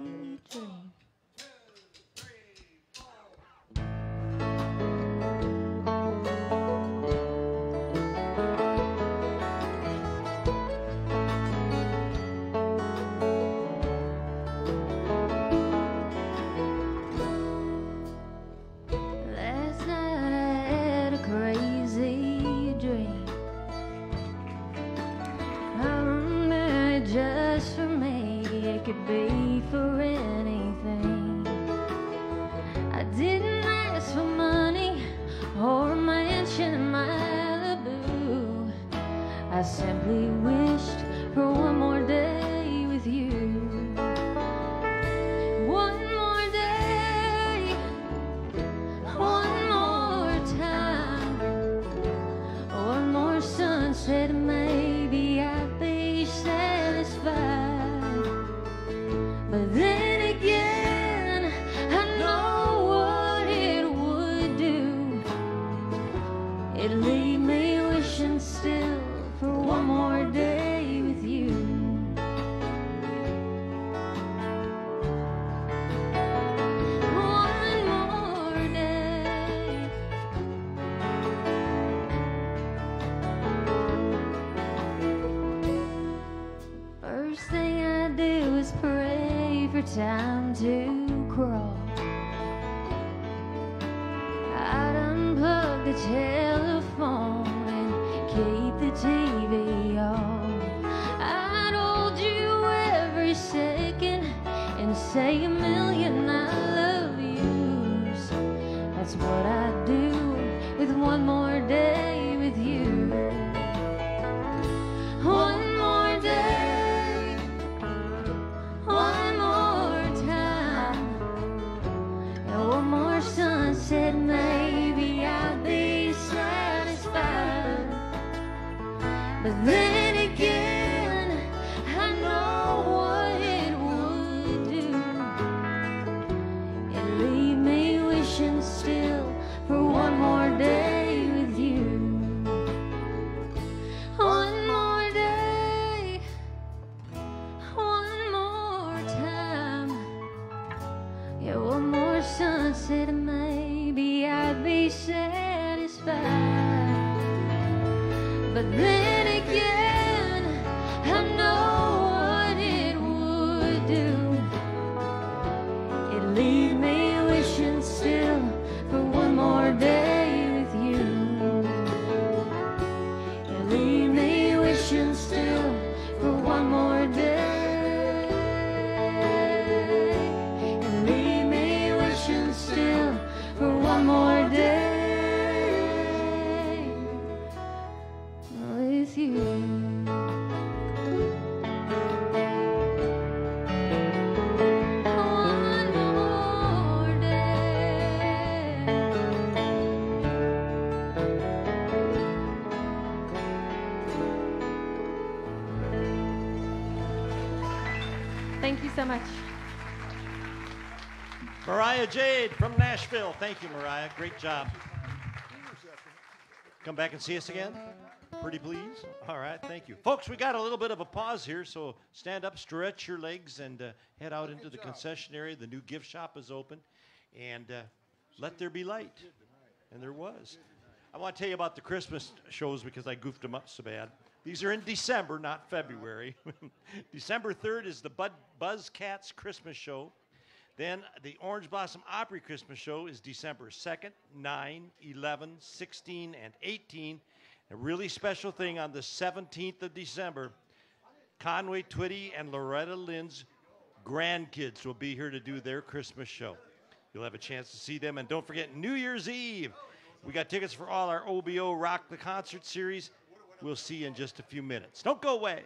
Last night I had a crazy dream. Just for me, it could be for anything. I didn't ask for money or a mansion in Malibu. I simply wished for one more day with you. One more day, one more time, one more sunset, maybe I'd be satisfied. But then again, I know what it would do. It'd leave me wishing still for one more day with you. One more day. First thing I do is pray for time to crawl. I'd unplug the telephone and keep the TV on. I'd hold you every second and say a million I love yous. That's what I'd do with one more day with you. One more day, one more time, and one more sunset, maybe I'll be satisfied. But then again, I know what it would do. It'd leave me wishing still for one more day with you. One more day, one more time, yeah, one more sunset, and maybe I'd be satisfied. But then again, I know what it would do. It'd leave me wishing still for one more day with you. It'd leave me wishing still for one more day. It'd leave me wishing still for one more day with you. One more day. Thank you so much. Mariah Jade from Nashville. Thank you, Mariah. Great job. Come back and see us again. Pretty please. All right, thank you. Folks, we got a little bit of a pause here, so stand up, stretch your legs, and head out into the concession area. The new gift shop is open. And let there be light. And there was. I want to tell you about the Christmas shows because I goofed them up so bad. These are in December, not February. December 3rd is the Buzzcats Christmas show. Then the Orange Blossom Opry Christmas show is December 2nd, 9, 11, 16, and 18. And A really special thing on the 17th of December. Conway Twitty and Loretta Lynn's grandkids will be here to do their Christmas show. You'll have a chance to see them. And don't forget, New Year's Eve. We got tickets for all our OBO Rock the Concert series. We'll see you in just a few minutes. Don't go away.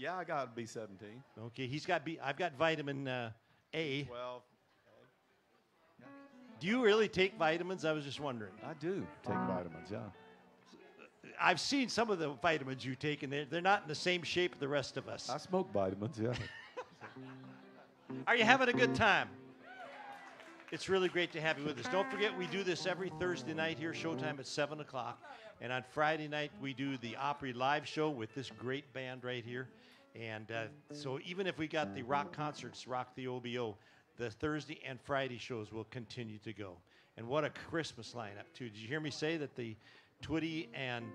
Yeah, I got B17. Okay, he's got B. I've got vitamin A. 12. Do you really take vitamins? I was just wondering. I do take vitamins, yeah. I've seen some of the vitamins you take, and they're not in the same shape as the rest of us. I smoke vitamins, yeah. Are you having a good time? It's really great to have you with us. Don't forget, we do this every Thursday night here, showtime at 7 o'clock. And on Friday night, we do the Opry live show with this great band right here. And so even if we got the rock concerts, Rock the OBO, the Thursday and Friday shows will continue to go. And what a Christmas lineup, too. Did you hear me say that the Twitty and,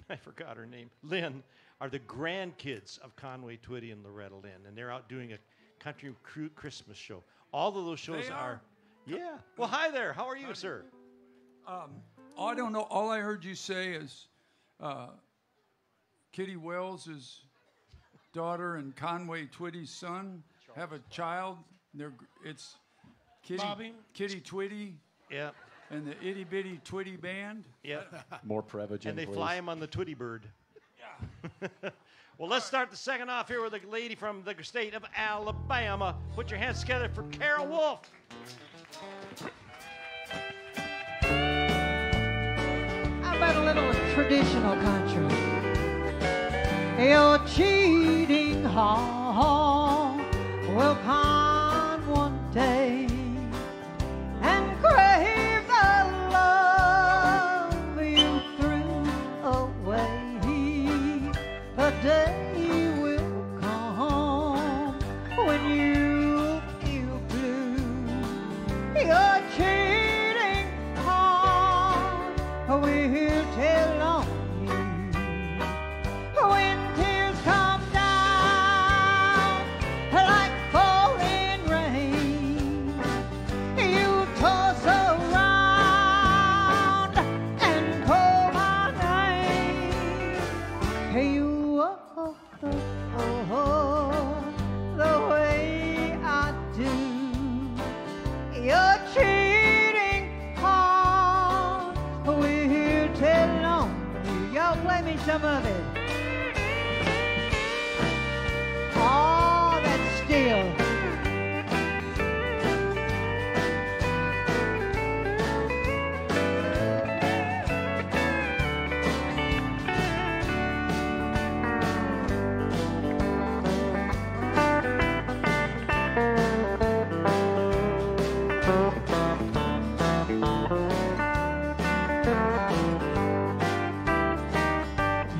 I forgot her name, Lynn, are the grandkids of Conway Twitty and Loretta Lynn. And they're out doing a country Christmas show. All of those shows are. Yeah. Well, hi there. How are you, sir? I don't know. All I heard you say is Kitty Wells' daughter and Conway Twitty's son have a child. It's Bobby. Kitty Twitty. Yeah. And the Itty Bitty Twitty Band. Yeah. More Prevagen, And they please. fly him on the Twitty Bird. Yeah. Well, let's start the second off here with a lady from the state of Alabama. Put your hands together for Carol Wolf. How about a little traditional country? Your cheating heart will pine one day and crave the love you threw away. The day will come when you feel blue. Your cheating heart will tell on you when tears come down like falling rain. You toss around and call my name. You the way I do. Your cheating heart will tell on you. Y'all play me some of it. Oh, that's still.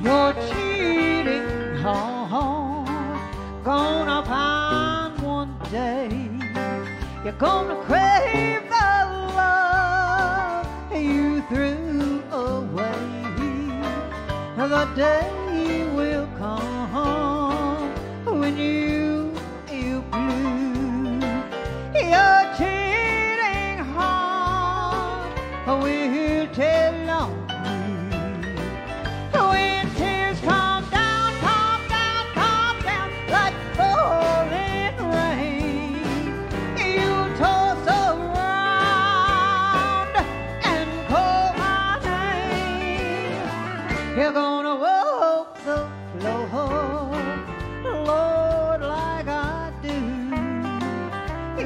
Your cheating heart gonna find one day. You're gonna crave the love you threw away. The day will come when you feel blue. Your cheating heart will tell on when tears come down like falling rain. You toss around and call my name. You're gonna walk the floor, Lord, like I do.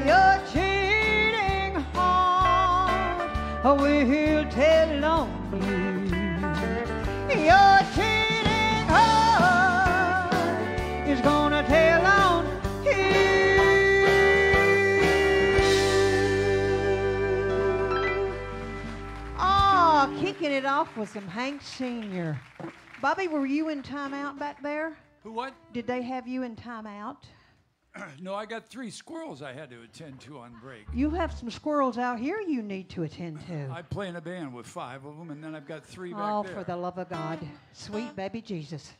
Your cheating heart will tell on you. Your cheating heart is gonna tell on you. Ah, kicking it off with some Hank Sr. Bobby, were you in timeout back there? Who, what? Did they have you in timeout? No, I got 3 squirrels I had to attend to on break. You have some squirrels out here you need to attend to. I play in a band with 5 of them, and then I've got 3 back Oh, there. for the love of God. Sweet baby Jesus.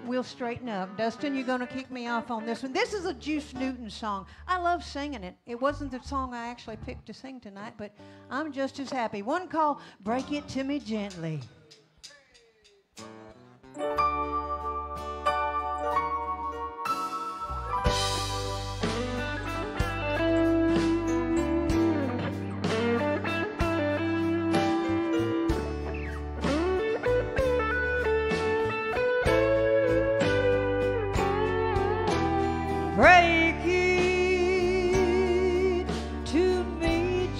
We'll straighten up. Dustin, you're going to kick me off on this one. This is a Juice Newton song. I love singing it. It wasn't the song I actually picked to sing tonight, but I'm just as happy. One called Break It To Me Gently.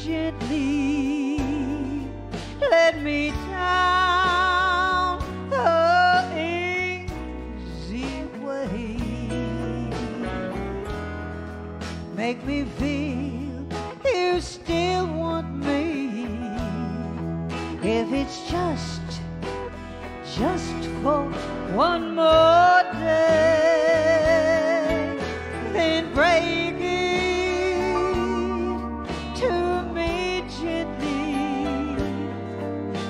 gently. Let me down the easy way. Make me feel you still want me. If it's just for one more day, then break it to me gently,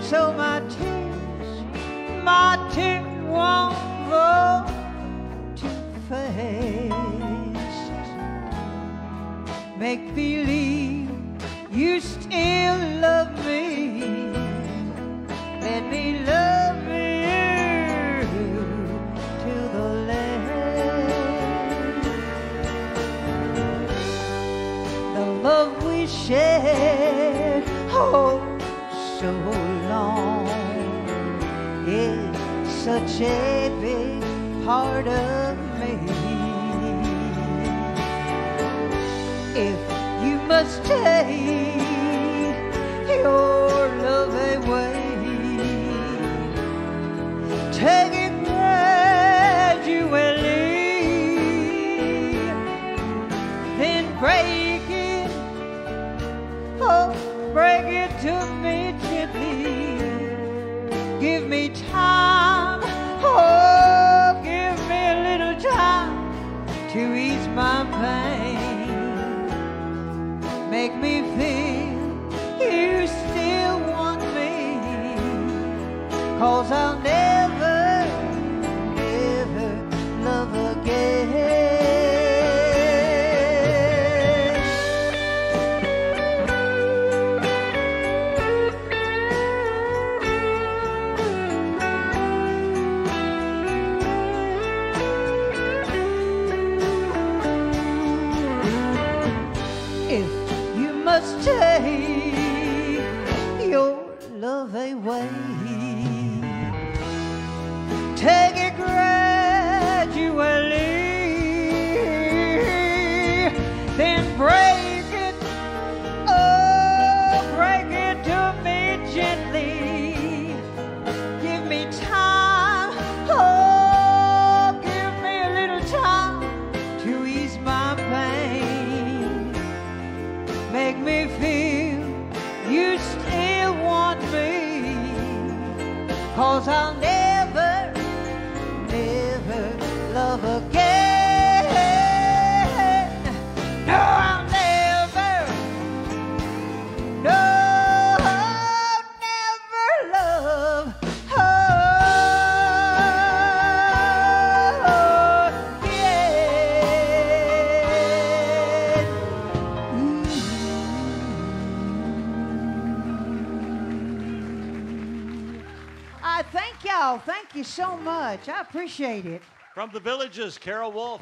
so my tears won't go too fast. Make believe you still love me. Let me love you till the last. The love we shared, oh, so long, is such a big part of me. If you must take your love away, take it gradually, then break it, oh, break it to me gently. Give me time, oh, give me a little time to ease my pain. Make me feel you still want me, 'cause I'll never, never love again. If you must take your love away, take it gradually, then break it, oh, break it to me gently. Give me time, oh, give me a little time to ease my pain. Make me feel you still want me, 'cause I'll never, never love again. No, I'll never, no, never love again. I thank y'all. Thank you so much. I appreciate it. From the Villages, Carol Wolf.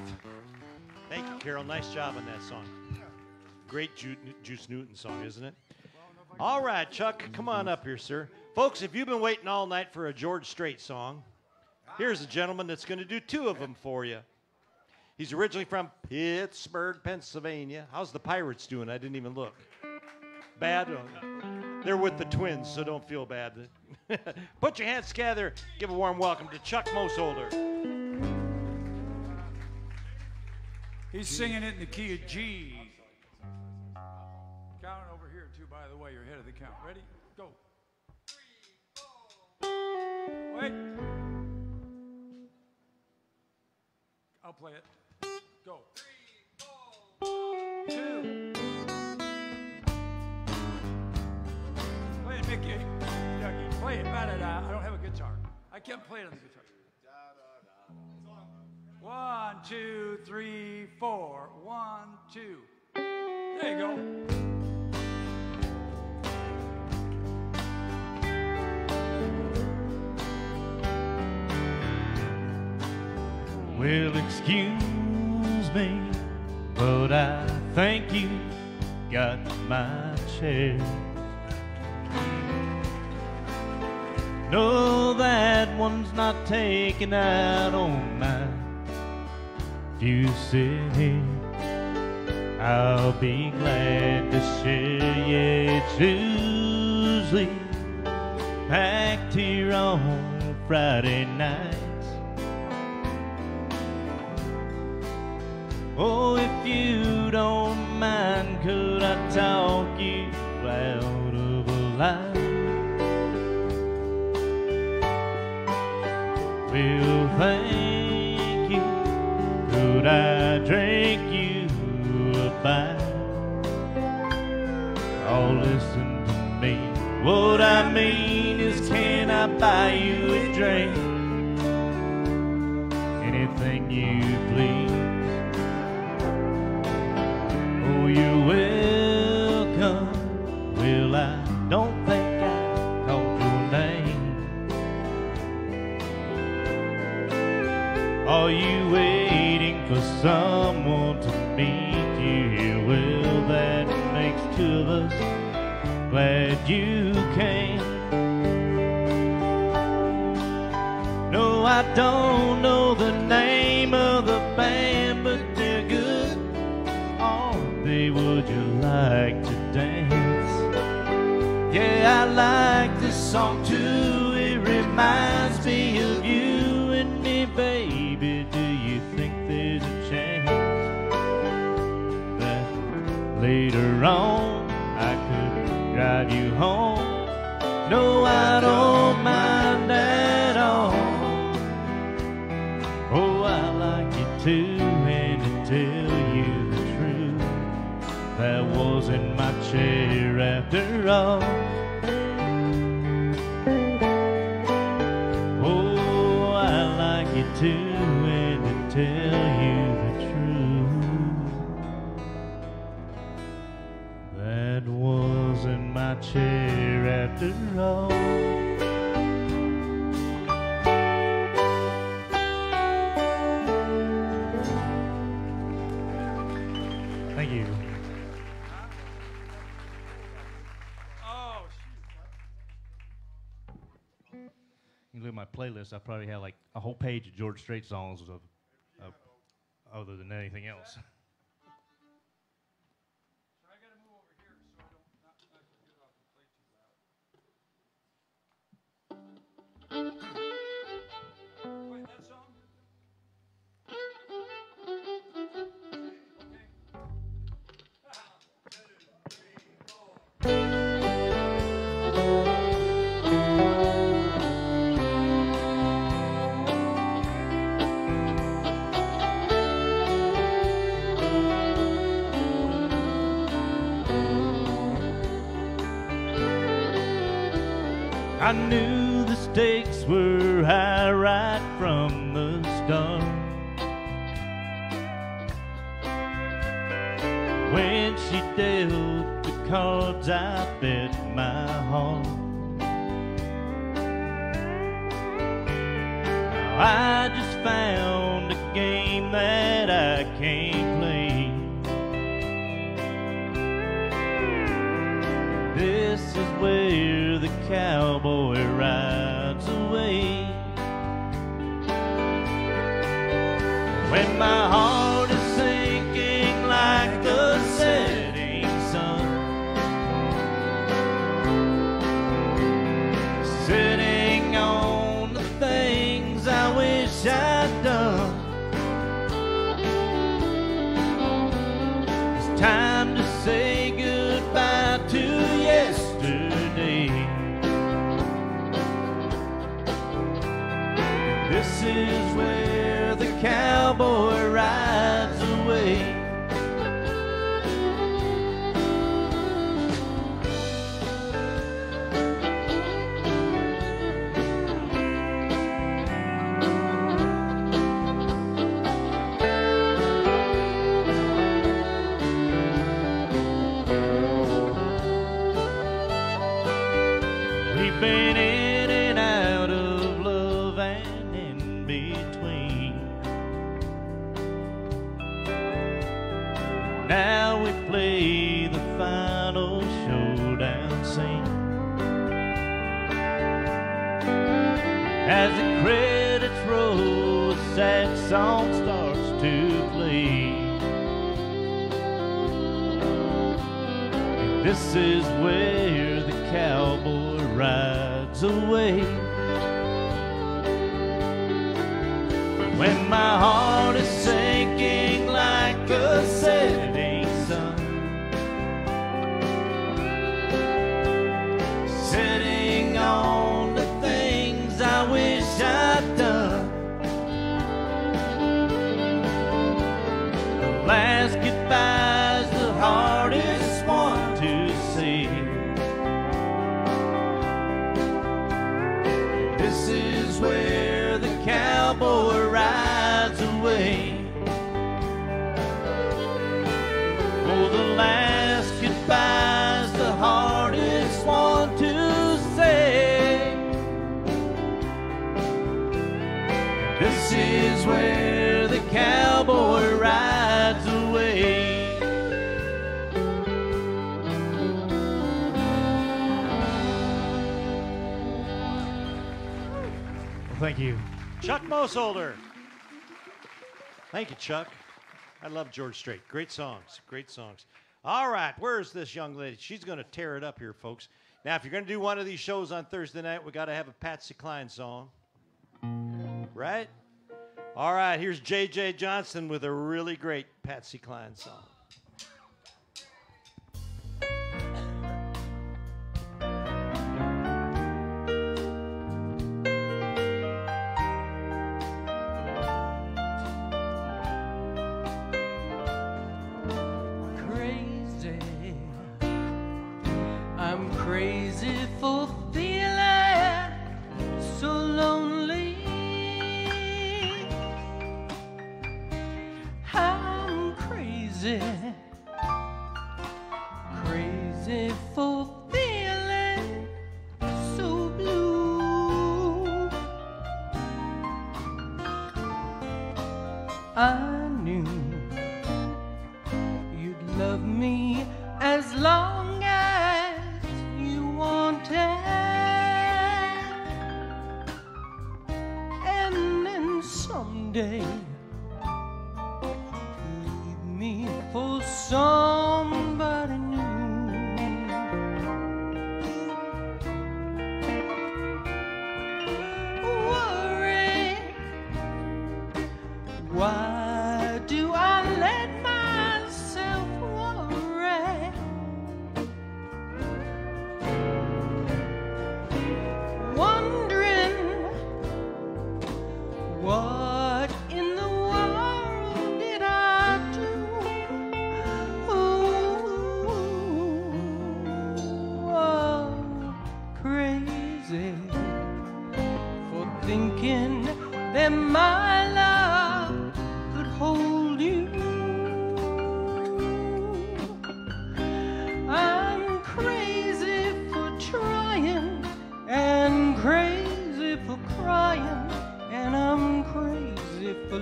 Thank you, Carol. Nice job on that song. Great Juice Newton song, isn't it? All right, Chuck, come on up here, sir. Folks, if you've been waiting all night for a George Strait song, here's a gentleman that's going to do two of them for you. He's originally from Pittsburgh, Pennsylvania. How's the Pirates doing? I didn't even look. Bad? They're with the Twins, so don't feel bad. Put your hands together. Give a warm welcome to Chuck Mosolder. He's singing it in the key of G. Counting over here, too, by the way. You're ahead of the count. Ready? Go. 3, 4. Wait. I'll play it. Go. 3, 4. 2. Play it, Mickey. Ducky. Play it. Ba-da-da. I don't have a guitar. I can't play it on the guitar. 1, 2, 3, 4. 1, 2. There you go. Well, excuse me, but I think you got my chair. No, that one's not taken out on mine. If you sit here, I'll be glad to share, yeah. usually packed here on Friday nights. Oh, if you don't mind, could I talk you out of a lie? Well, thank you. Could I drink you a bite? Oh, listen to me. What I mean is, can I buy you a drink? Anything you please. Oh, you're welcome. Well, I don't think I called your name. Are you waiting for someone to meet you here? Well, that makes two of us. Glad you came. No, I don't know the name of the band, but they're good. Aren't they? Would you like to dance? Yeah, I like this song too. It reminds me of you and me, baby. Do you think there's a chance that later on I could drive you home? No, I don't mind at all. Oh, I like you too, and to tell you the truth, that wasn't my chair after all. Oh, I like you too, and to tell you the truth, that wasn't my chair after all. Thank you. You look at my playlist, I probably have like a whole page of George Strait songs of other than anything else. I knew the stakes were high right from the start. When she dealt the cards, I bet my heart. Now I just found a game that I can't play. This is where the cowboy rides away. When my heart is sinking like the setting sun, sitting on the things I wish I'd done, it's time to say goodbye to yesterday. This is where the cowboy rides away. We've been in and out of love and in between. Now we play the final showdown scene. As the credits roll, a sad song starts to play. This is where the cowboy rides away. When my heart is sinking like a setting sun, sitting on the things I wish I'd done. The last goodbye's the hardest one to say. This is where the cowboy rides away. Oh, the last goodbye's the hardest one to say. This is where the cowboy rides away. Thank you. Chuck Mosolder. Thank you, Chuck. I love George Strait. Great songs. Great songs. All right, where's this young lady? She's going to tear it up here, folks. Now, if you're going to do one of these shows on Thursday night, we got to have a Patsy Cline song. Right? All right, here's J.J. Johnson with a really great Patsy Cline song. Crazy, I'm crazy for feeling so lonely. I'm crazy, crazy for feeling so blue. I knew you'd love me as long as you wanted, and then someday leave me for somebody new. Worry, why do I let myself worry? Wondering what in the world did I do? Oh, crazy for thinking that my love could hold you. I'm crazy for trying and crazy for crying, and I'm crazy for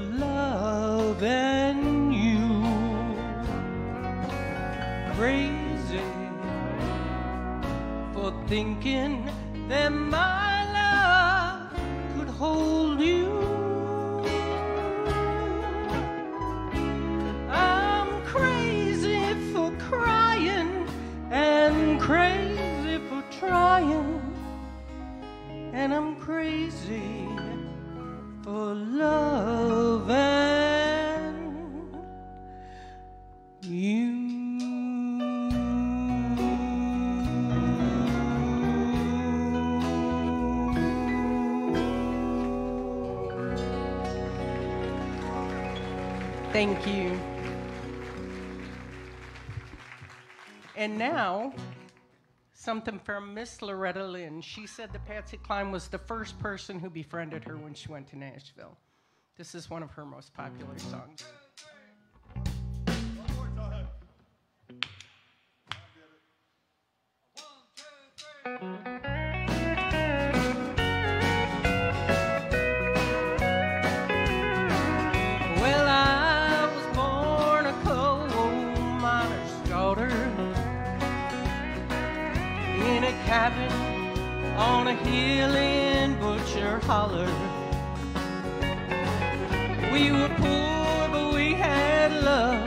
loving you. Crazy for thinking that my love could hold you. I'm crazy for crying and crazy for trying, and I'm crazy for loving you. Thank you. And now, something from Miss Loretta Lynn. She said that Patsy Cline was the first person who befriended her when she went to Nashville. This is one of her most popular songs. Well, I was born a coal miner's daughter in a cabin on a hill in Butcher Holler. We were poor, but we had love.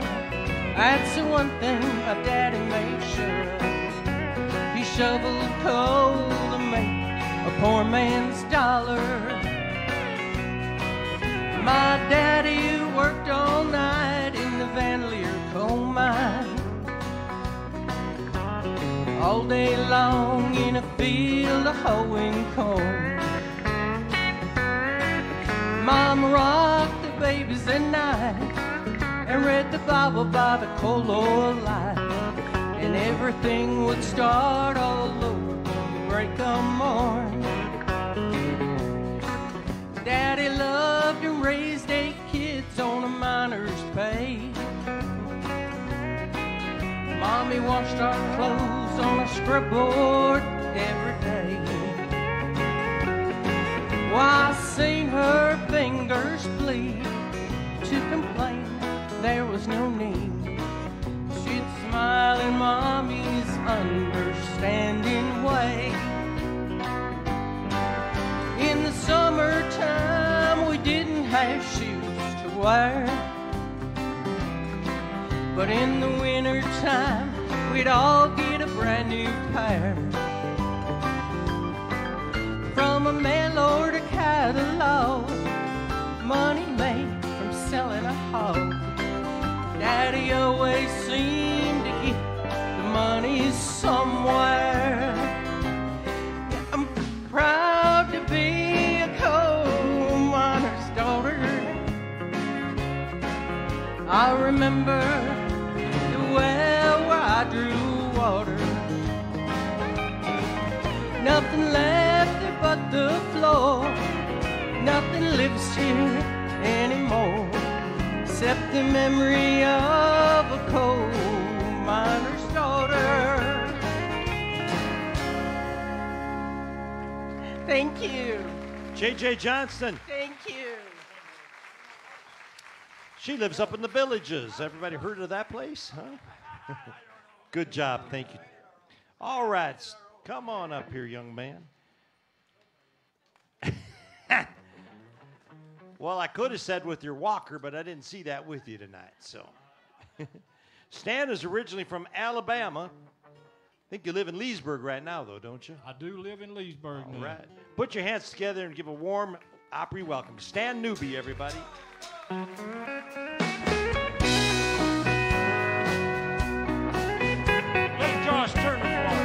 That's the one thing my daddy made sure of. shoveled coal to make a poor man's dollar. My daddy worked all night in the Van Leer coal mine, all day long in a field of hoeing corn. Mama rocked the babies at night and read the Bible by the coal oil light, and everything would start all over from the break of morn. Daddy loved and raised 8 kids on a miner's pay. Mommy washed our clothes on a scrubboard every day. Why, I seen her fingers bleed. To complain, there was no need. She'd smile in Mommy's understanding way. In the summertime, we didn't have shoes to wear, but in the wintertime, we'd all get a brand new pair. From a mail order catalog, money made from selling a hog, Daddy always seemed to get the money somewhere. I'm proud to be a coal miner's daughter. I remember the well where I drew water. Nothing left there but the floor. Nothing lives here anymore except the memory of a coal miner's daughter. Thank you. J.J. Johnston. Thank you. She lives up in the Villages. Everybody heard of that place? Huh? Good job. Thank you. All right. Come on up here, young man. Well, I could have said with your walker, but I didn't see that with you tonight. So, Stan is originally from Alabama. I think you live in Leesburg right now, though, don't you? I do live in Leesburg now. All right. Put your hands together and give a warm Opry welcome. Stan Newby, everybody. Let Josh turn the floor.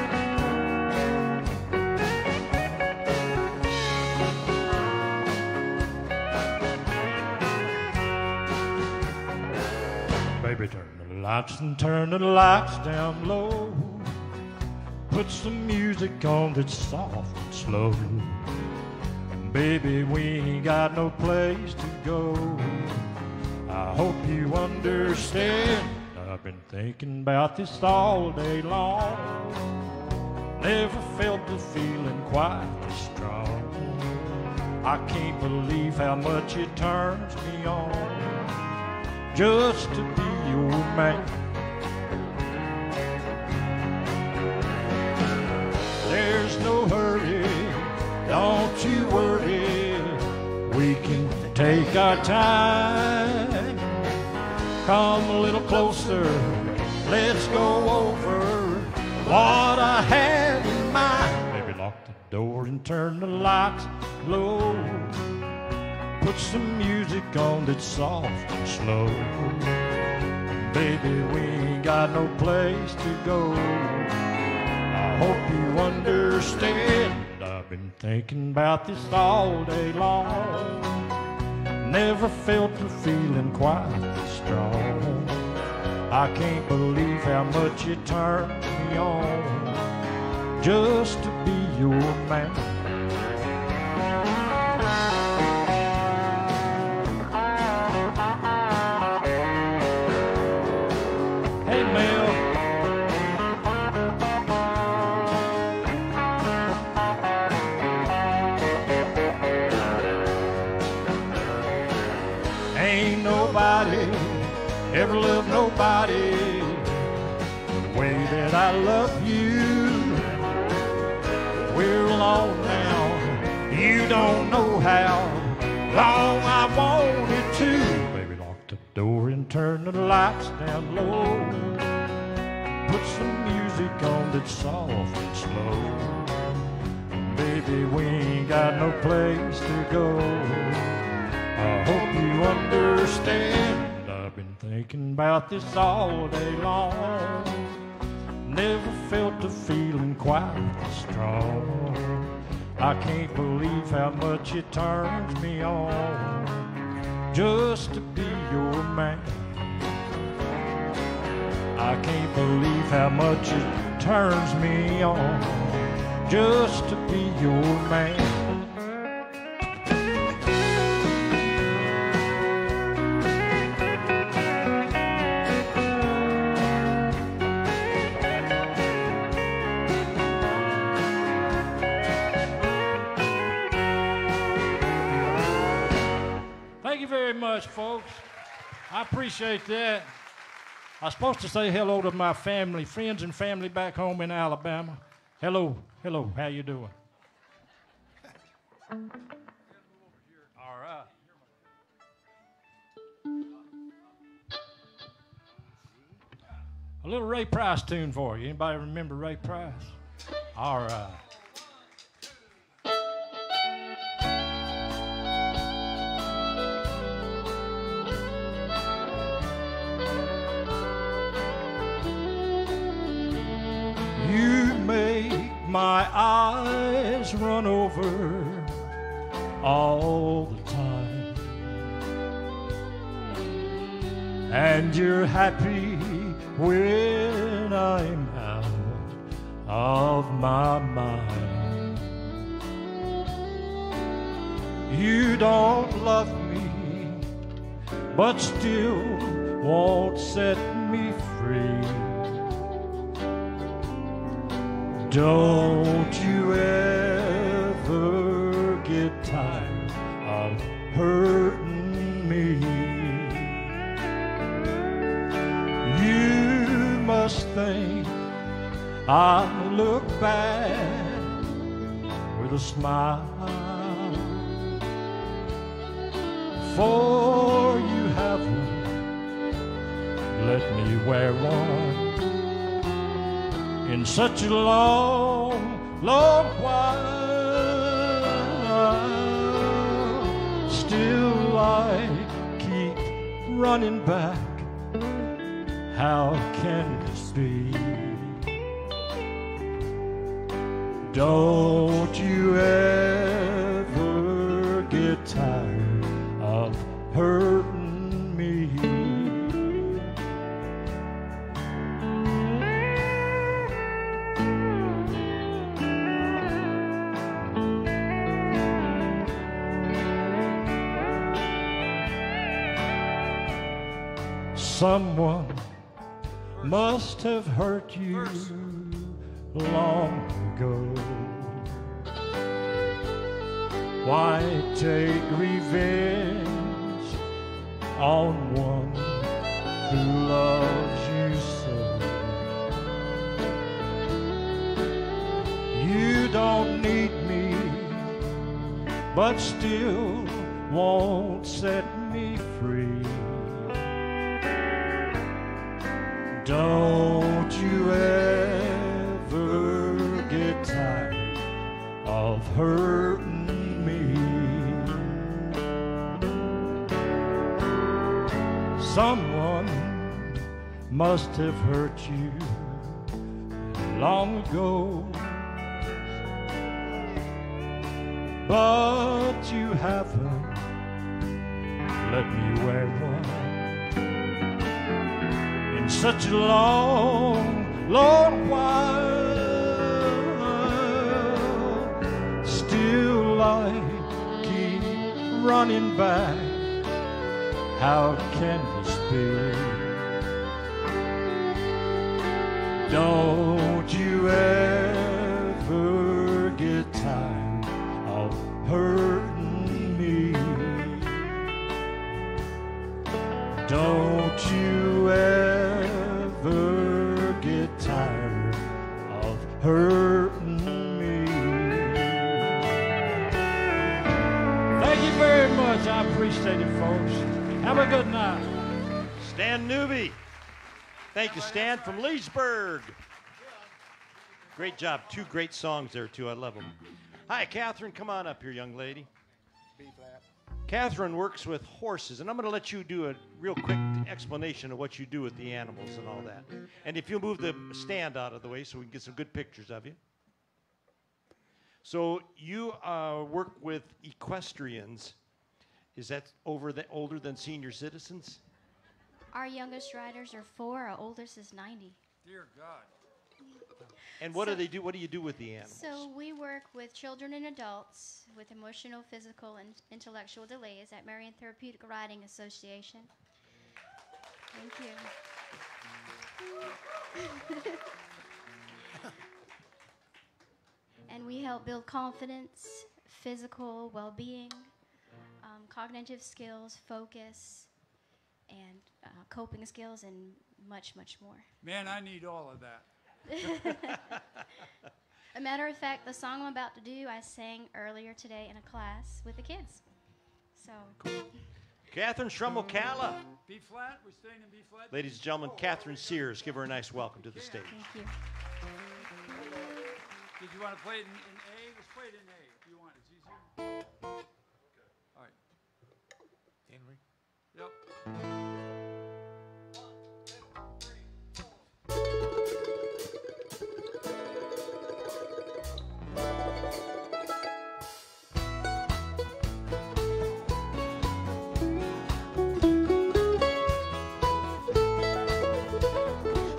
Baby, turn the lights and turn the lights down low. Put some music on that's soft and slow. Baby, we ain't got no place to go. I hope you understand. I've been thinking about this all day long. Never felt the feeling quite this strong. I can't believe how much it turns me on just to be your man. There's no hurry, don't you worry. We can take our time. Come a little closer, let's go over what I had in mind. Maybe lock the door and turn the lights low. Put some music on that's soft and slow. Baby, we ain't got no place to go. I hope you understand. I've been thinking about this all day long. Never felt the feeling quite this strong. I can't believe how much it turns me on just to be your man. Hey, Mel. Ain't nobody ever loved nobody the way that I love you. We're alone now, you don't know how long I wanted to. Baby, lock the door and turn the lights down low. Put some music on that's soft and slow. baby, we ain't got no place to go. I hope you understand. I've been thinking about this all day long. Never felt a feeling quite as strong. I can't believe how much it turns me on just to be your man. I can't believe how much it turns me on just to be your man. Thank you very much, folks. I appreciate that. I was supposed to say hello to my family, friends and family back home in Alabama. Hello, hello, how you doing? All right. A little Ray Price tune for you. Anybody remember Ray Price? All right. You make my eyes run over all the time, and you're happy when I'm out of my mind. You don't love me, but still won't set me free. Don't you ever get tired of hurting me. You must think I look bad with a smile, for you haven't let me wear one in such a long, long while. Still I keep running back. How can this be? Don't you ever get tired of hurting me? Someone must have hurt you long ago. Why take revenge on one who loves you so? You don't need me, but still won't set me free. Don't you ever get tired of hurting me. Someone must have hurt you long ago, but you haven't let me wear one such a long, long while. Still I keep running back. How can this be? Don't you ever get tired of hurting me? Don't you ever get tired of hurting me? Thank you very much. I appreciate it, folks. Have a good night. Stan Newby. Thank you, Stan, from Leesburg. Great job. Two great songs there, too. I love them. Hi, Catherine. Come on up here, young lady. B flat. Catherine works with horses, and I'm going to let you do a real quick explanation of what you do with the animals and all that. And if you'll move the stand out of the way so we can get some good pictures of you. So you work with equestrians. Is that older than senior citizens? Our youngest riders are 4. Our oldest is 90. Dear God. And what do they do? What do you do with the animals? So we work with children and adults with emotional, physical, and intellectual delays at Marion Therapeutic Riding Association. Thank you. And we help build confidence, physical well-being, cognitive skills, focus, and coping skills, and much, much more. Man, I need all of that. A matter of fact, the song I'm about to do, I sang earlier today in a class with the kids. So, cool. Catherine Schrummel-Calla. B flat, we're staying in B flat. Ladies and gentlemen, Catherine Sears. Give her a nice welcome to the stage. Thank you. Did you want to play it in A? Let's play it in A if you want. It's easier. All right. Henry? Yep.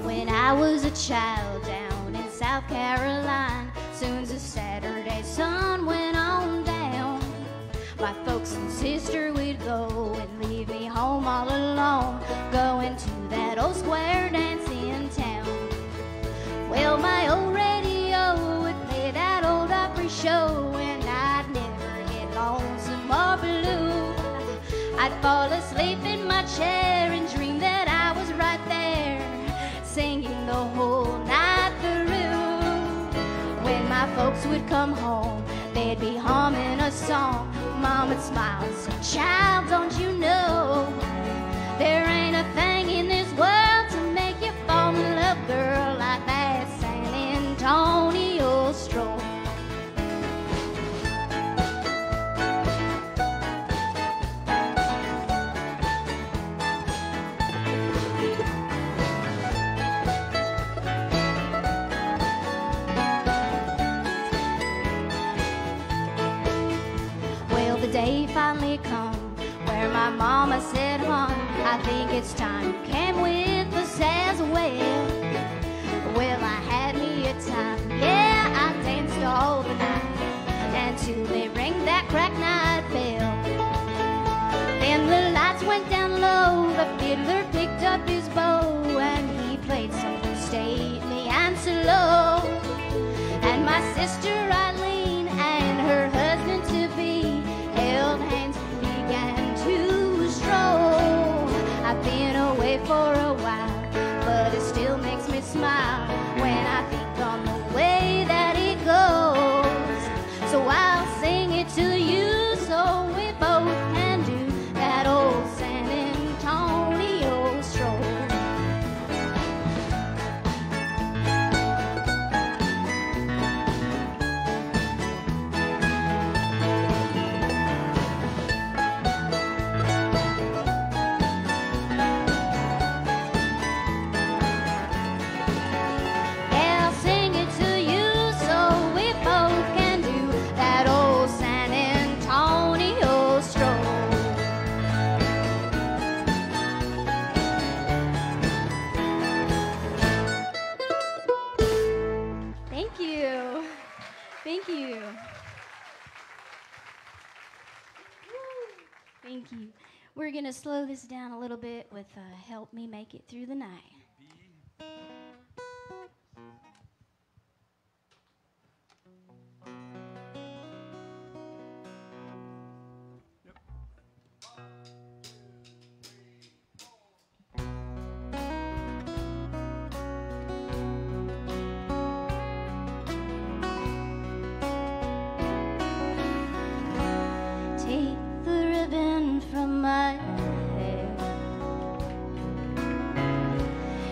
When I was a child down in South Carolina, soon as the Saturday sun went on down, my folks and sister would go and leave me home all alone, going to that old square dance in town. Well, my old radio would play that old Opry show, and I'd never get lonesome or blue. I'd fall asleep in my chair and dream that I was right there, singing the whole night through. When my folks would come home, they'd be humming a song. Mom would smile and say, "Child, don't you know there ain't a thing in this world to make you fall in love, girl, like that San Antonio stroll." The day finally come where my mama said, "Hon, I think it's time you came with us as well." Well, I had me a time, yeah, I danced all the night until they rang that crack night bell. Then the lights went down low, the fiddler picked up his bow, and he played something stately and slow. And my sister Eileen and her husband-to-be held hands and began to stroll. I've been away for a while, but it still makes me smile when I think on the way that it goes. So I'll sing it to you so we both can do that old San Antonio stroll. Thank you. Thank you. We're going to slow this down a little bit with Help Me Make It Through the Night. Take the ribbon from my hair,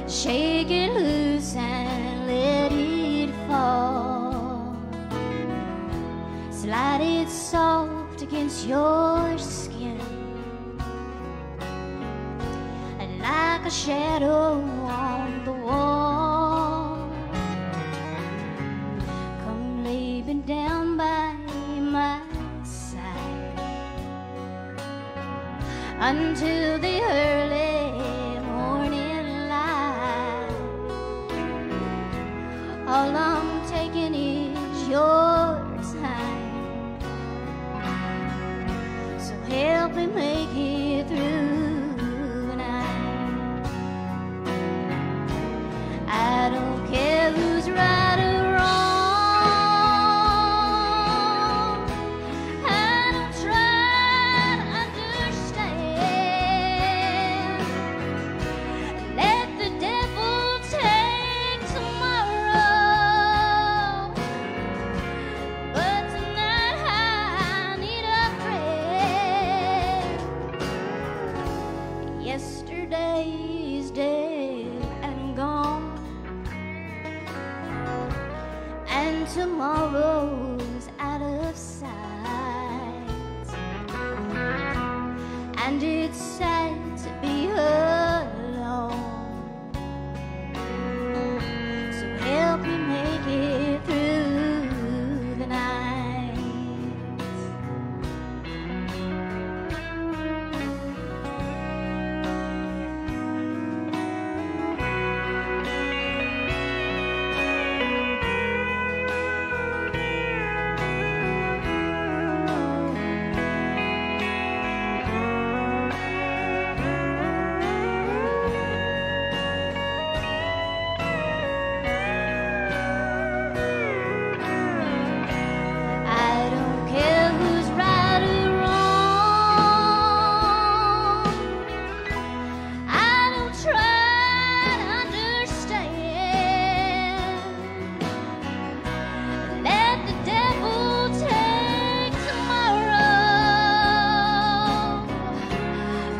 shake it loose and let it fall. slided soft against your skin, and like a shadow on the wall. Come lay me down by my side until the early morning light. All I'm taking is your time, so help me make it through the night. I don't care who's right or wrong. I don't try to understand. Let the devil take tomorrow, but tonight I need a friend. Yesterday's dead and gone, and tomorrow's out of sight. And it's sad to be alone, so help me make it through the night. I don't care who's right or wrong. I don't try to understand. Let the devil take tomorrow.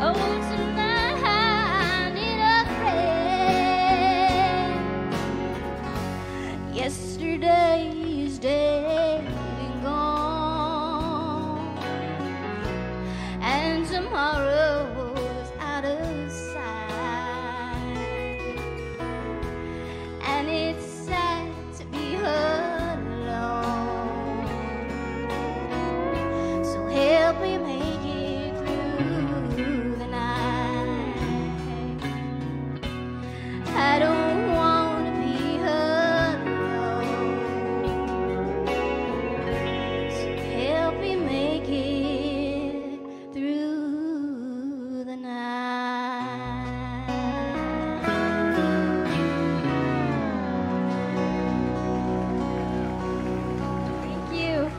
Oh, tonight I need a friend. Yesterday's dead and gone, and tomorrow's out of sight. And it's sad to be alone, so help me make it through the night. I don't want to be alone, so help me make it through the night.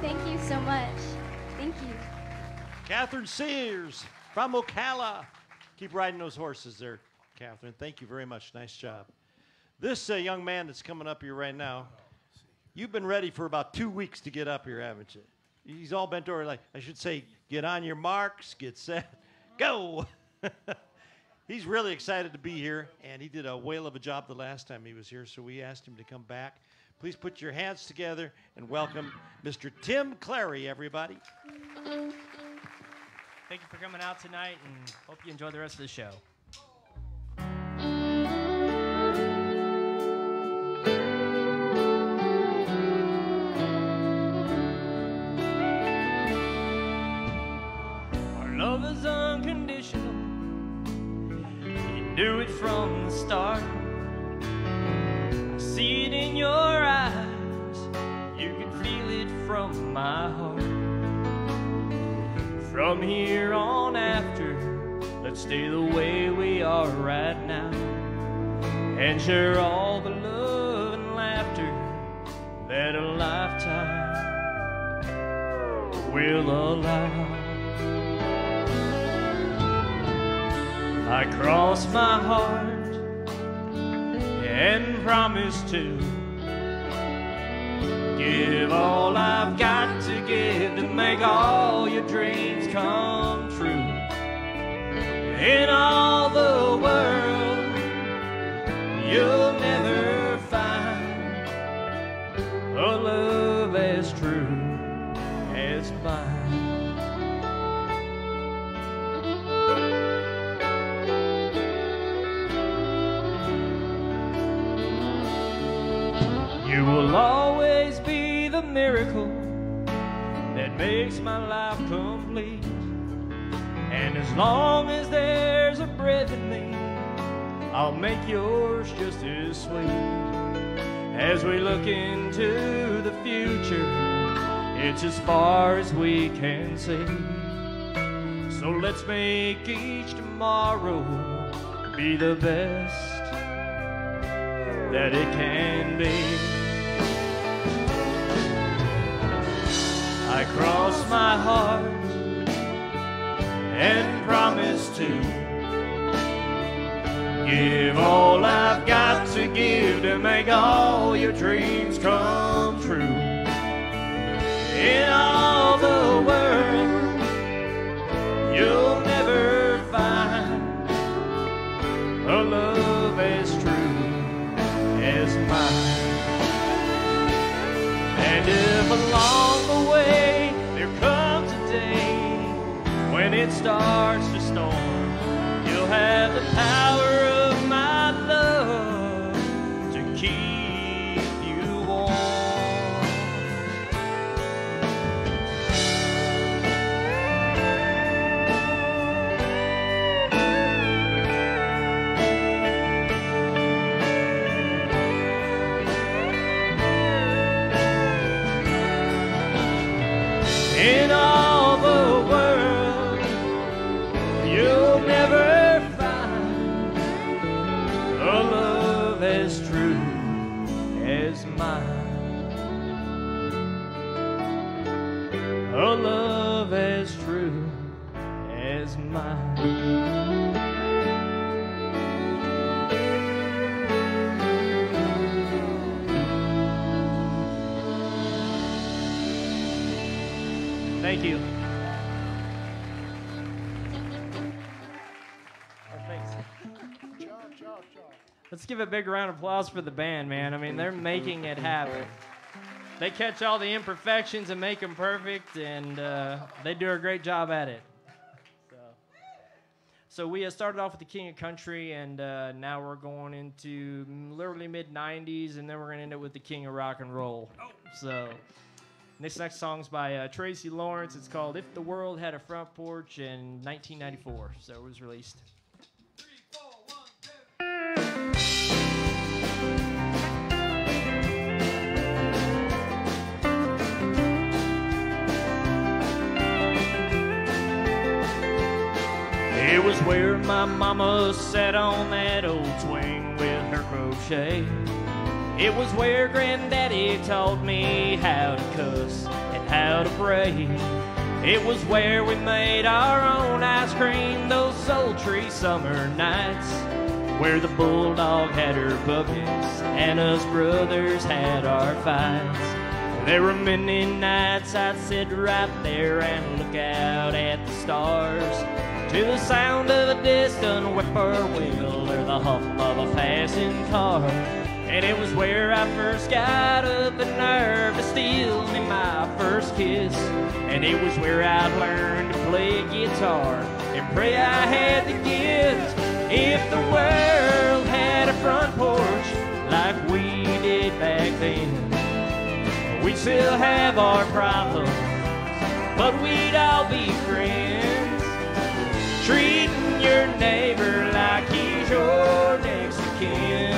Thank you so much. Thank you. Catherine Sears from Ocala. Keep riding those horses there, Catherine. Thank you very much. Nice job. This young man that's coming up here right now, you've been ready for about 2 weeks to get up here, haven't you? He's all bent over, like, I should say, get on your marks, get set, go. He's really excited to be here, and he did a whale of a job the last time he was here, so we asked him to come back. Please put your hands together and welcome Mr. Tim Clary, everybody. Thank you for coming out tonight, and hope you enjoy the rest of the show. Our love is unconditional. You knew it from the start. I see it in your eyes. You can feel it from my heart. From here on after, let's stay the way we are right now, and share all the love and laughter that a lifetime will allow. I cross my heart and promise to give all I've got to give to make all your dreams come true. In all the world, you'll never find a love as true as mine. You will always be the miracle that makes my life complete. And as long as there's a breath in me, I'll make yours just as sweet. As we look into the future, it's as far as we can see. So let's make each tomorrow be the best that it can be. I cross my heart and promise to give all I've got to give to make all your dreams come true. In all the world, you'll never find a love as true as mine. And if along the way there comes a day when it starts to storm, you'll have the power of my love to keep you warm. In all the world, you'll never find a love as true as mine. A love as true as mine. Thank you. Thanks. Let's give a big round of applause for the band, man. I mean, they're making it happen. They catch all the imperfections and make them perfect, and they do a great job at it. So we started off with the King of Country, and now we're going into literally mid-90s, and then we're going to end it with the King of Rock and Roll. So this next song's by Tracy Lawrence. It's called If the World Had a Front Porch in 1994, so it was released. It was where my mama sat on that old swing with her crochet. It was where Granddaddy taught me how to cuss and how to pray. It was where we made our own ice cream those sultry summer nights, where the bulldog had her puppies and us brothers had our fights. There were many nights I'd sit right there and look out at the stars, to the sound of a distant whippoorwill or the hum of a passing car. And it was where I first got up the nerve to steal me my first kiss. And it was where I learned to play guitar and pray I had the gift. If the world had a front porch like we did back then, we'd still have our problems, but we'd all be friends. Treating your neighbor like he's your next of kin.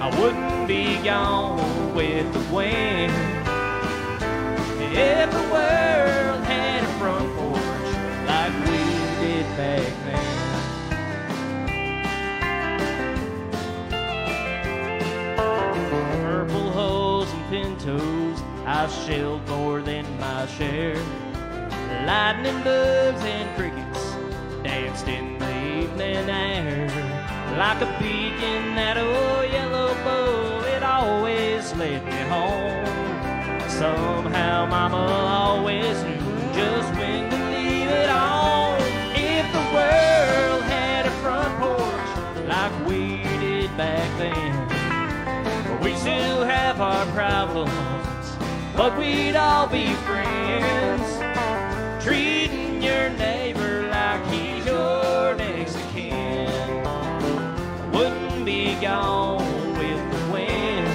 I wouldn't be gone with the wind. If the world had a front porch like we did back then. Purple hulls and pintos, I've shelled more than my share. Lightning bugs and crickets danced in the evening air. Like a beacon, that old yellow bow, it always led me home. Somehow Mama always knew just when to leave it on. If the world had a front porch like we did back then, we still have our problems, but we'd all be friends. Treating your neighbor like he's your next of kin. I wouldn't be gone with the wind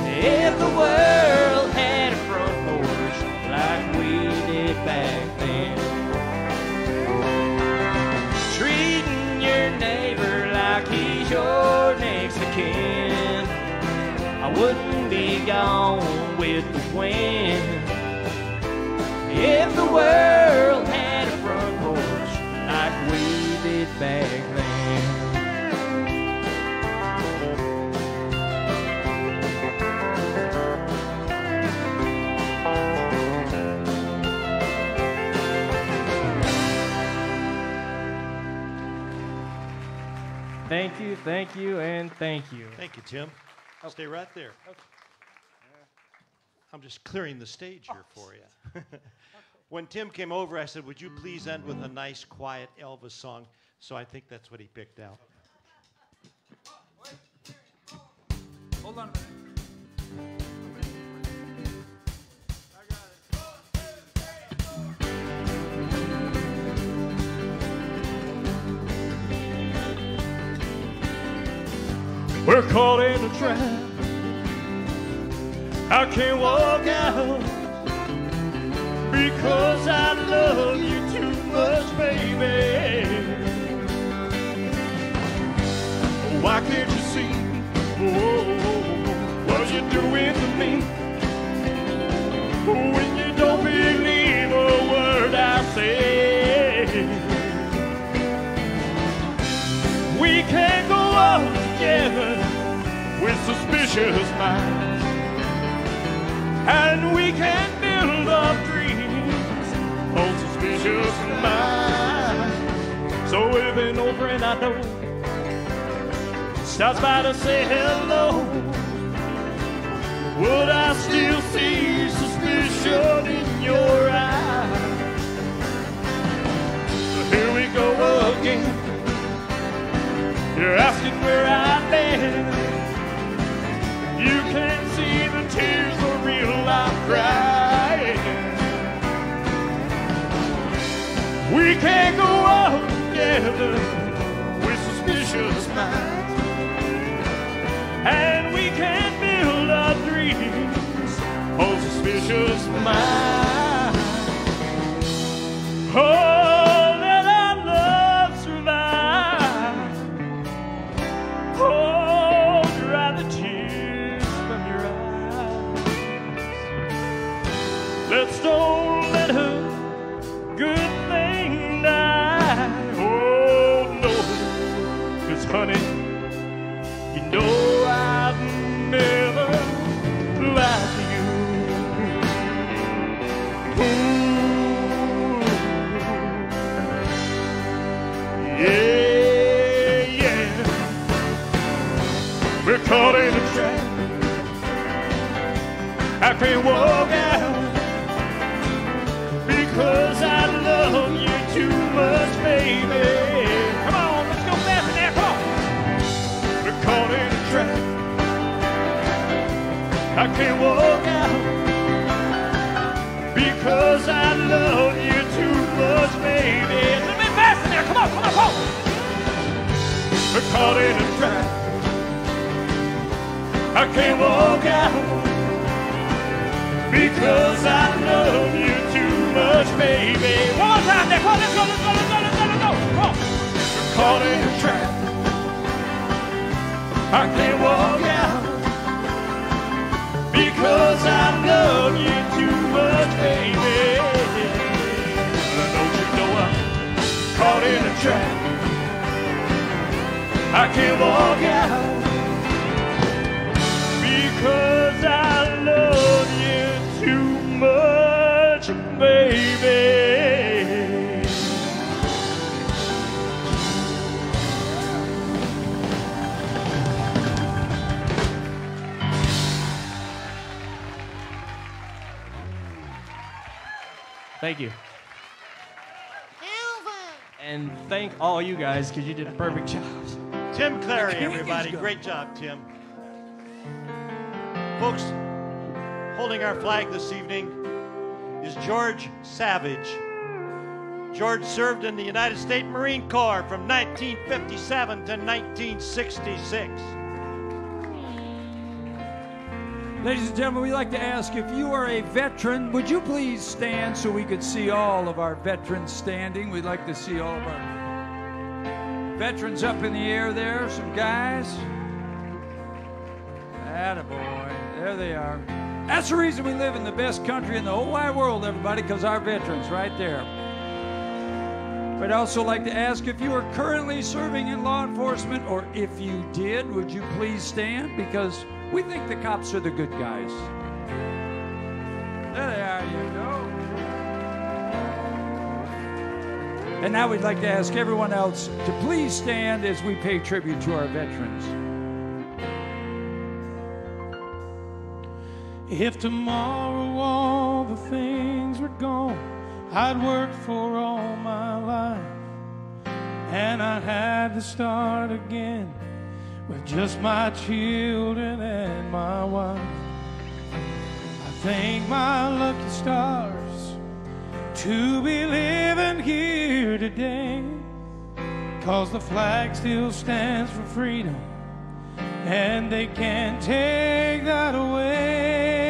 if the world had a front porch like we did back then. Treating your neighbor like he's your next of kin. I wouldn't be gone with the wind if the world had a front porch like we did back then. Thank you, and thank you. Thank you, Tim. Stay right there. Okay. I'm just clearing the stage here for you. When Tim came over, I said, would you please end with a nice, quiet Elvis song? So I think that's what he picked out. Hold on a minute. We're caught in a trap. I can't walk out because I love you too much, baby. Why can't you see what you're doing to me when you don't believe a word I say? We can't go on together with suspicious minds, and we can't build up dreams on suspicious minds. So if an old friend I know stops by to say hello, would I still see suspicion in your eyes? So here we go again. You're asking where I've been. You can't see the tears for real I'm crying. We can't go on together with suspicious minds, and we can't build our dreams on suspicious minds. Oh, let our love survive. Oh, dry the tears from your eyes. Let's don't let a good thing die. Oh, no, 'cause honey, you know I've never lied to you. Ooh. Yeah, yeah. We're caught in a trap. I can't walk out because I love you too much, baby. Come on, let's go fast in there, come on. We're caught in a trap. I can't walk out because I love you too much, baby. A little bit fast in there, come on, come on, come on. We're caught in a trap. I can't walk out because I love you too much, baby. One more time there, come on, let's go, let's go, let's go, let's go, let's go. Come on. We're caught in a trap. I can't walk out because I love you too much, baby. Don't you know I'm caught in a trap? I can't walk out because I love you too much, baby. Thank you. And thank all you guys, because you did a perfect job. Tim Clary, everybody. Great job, Tim. Folks, holding our flag this evening is George Savage. George served in the United States Marine Corps from 1957 to 1966. Ladies and gentlemen, we'd like to ask if you are a veteran, would you please stand so we could see all of our veterans standing? We'd like to see all of our veterans up in the air there, some guys. Attaboy, there they are. That's the reason we live in the best country in the whole wide world, everybody, because our veterans right there. We'd also like to ask if you are currently serving in law enforcement, or if you did, would you please stand? Because we think the cops are the good guys. There they are, you know. And now we'd like to ask everyone else to please stand as we pay tribute to our veterans. If tomorrow all the things were gone I'd worked for all my life, and I had to start again with just my children and my wife. I thank my lucky stars to be living here today, 'cause the flag still stands for freedom, and they can't take that away.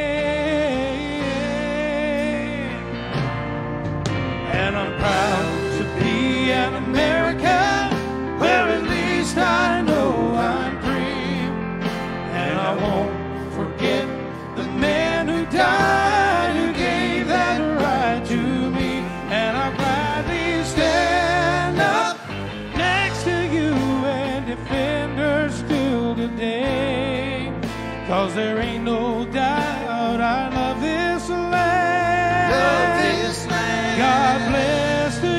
And I'm proud to be an American, where at least I know I'm free. And I won't forget the man who died, who gave that right to me. And I'll gladly stand up next to you and defend her still today, 'cause there ain't no doubt I love this land. Love this land. God bless the USA.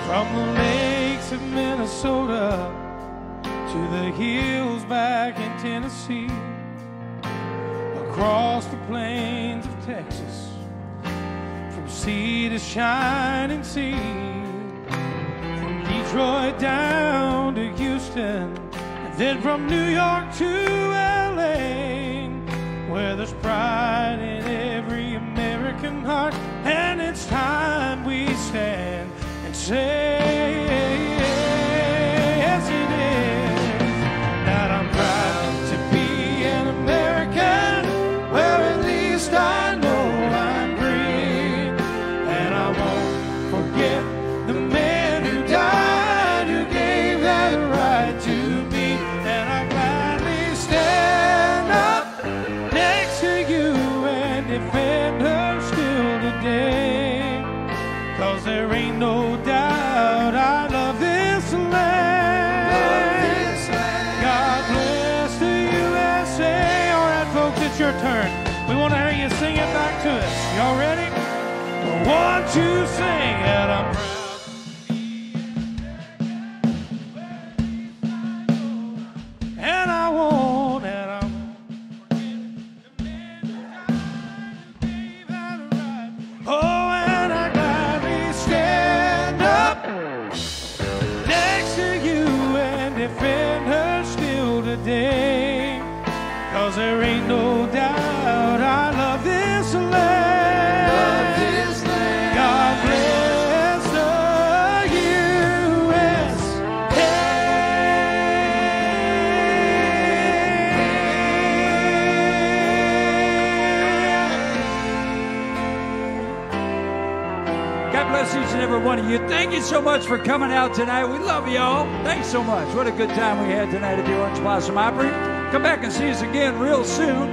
From the lakes of Minnesota to the hills back in Tennessee, across the plains of Texas, from sea to shining sea, from Detroit down to Houston, and then from New York to LA, where there's pride in every American heart. And it's time we stand and say, yes it is, that I'm proud to be an American, where at least I know I'm free. And I won't forget the man who died, who gave that right to me. And I'll gladly stand up next to you and defend her still today, 'cause there ain't no doubt I love this land. Love this land. God bless the USA. All right, folks, it's your turn. We want to hear you sing it back to us. Y'all ready? 1, 2, sing. And I'm proud. And I won't, and I won't forget that right. Oh, and I gladly stand up next to you and defend her still today, 'cause there ain't no doubt I love this land. Love this land. God bless the God bless each and every one of you. Thank you so much for coming out tonight. We love y'all. Thanks so much. What a good time we had tonight at the Orange Blossom Opry. Come back and see us again real soon.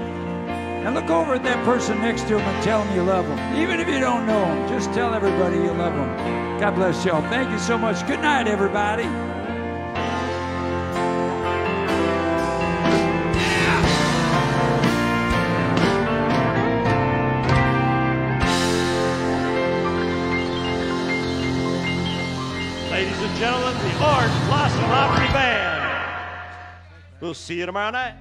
And look over at that person next to him and tell them you love them. Even if you don't know them, just tell everybody you love them. God bless y'all. Thank you so much. Good night, everybody. Ladies and gentlemen, the Orange Blossom Opry Band. We'll see you tomorrow night.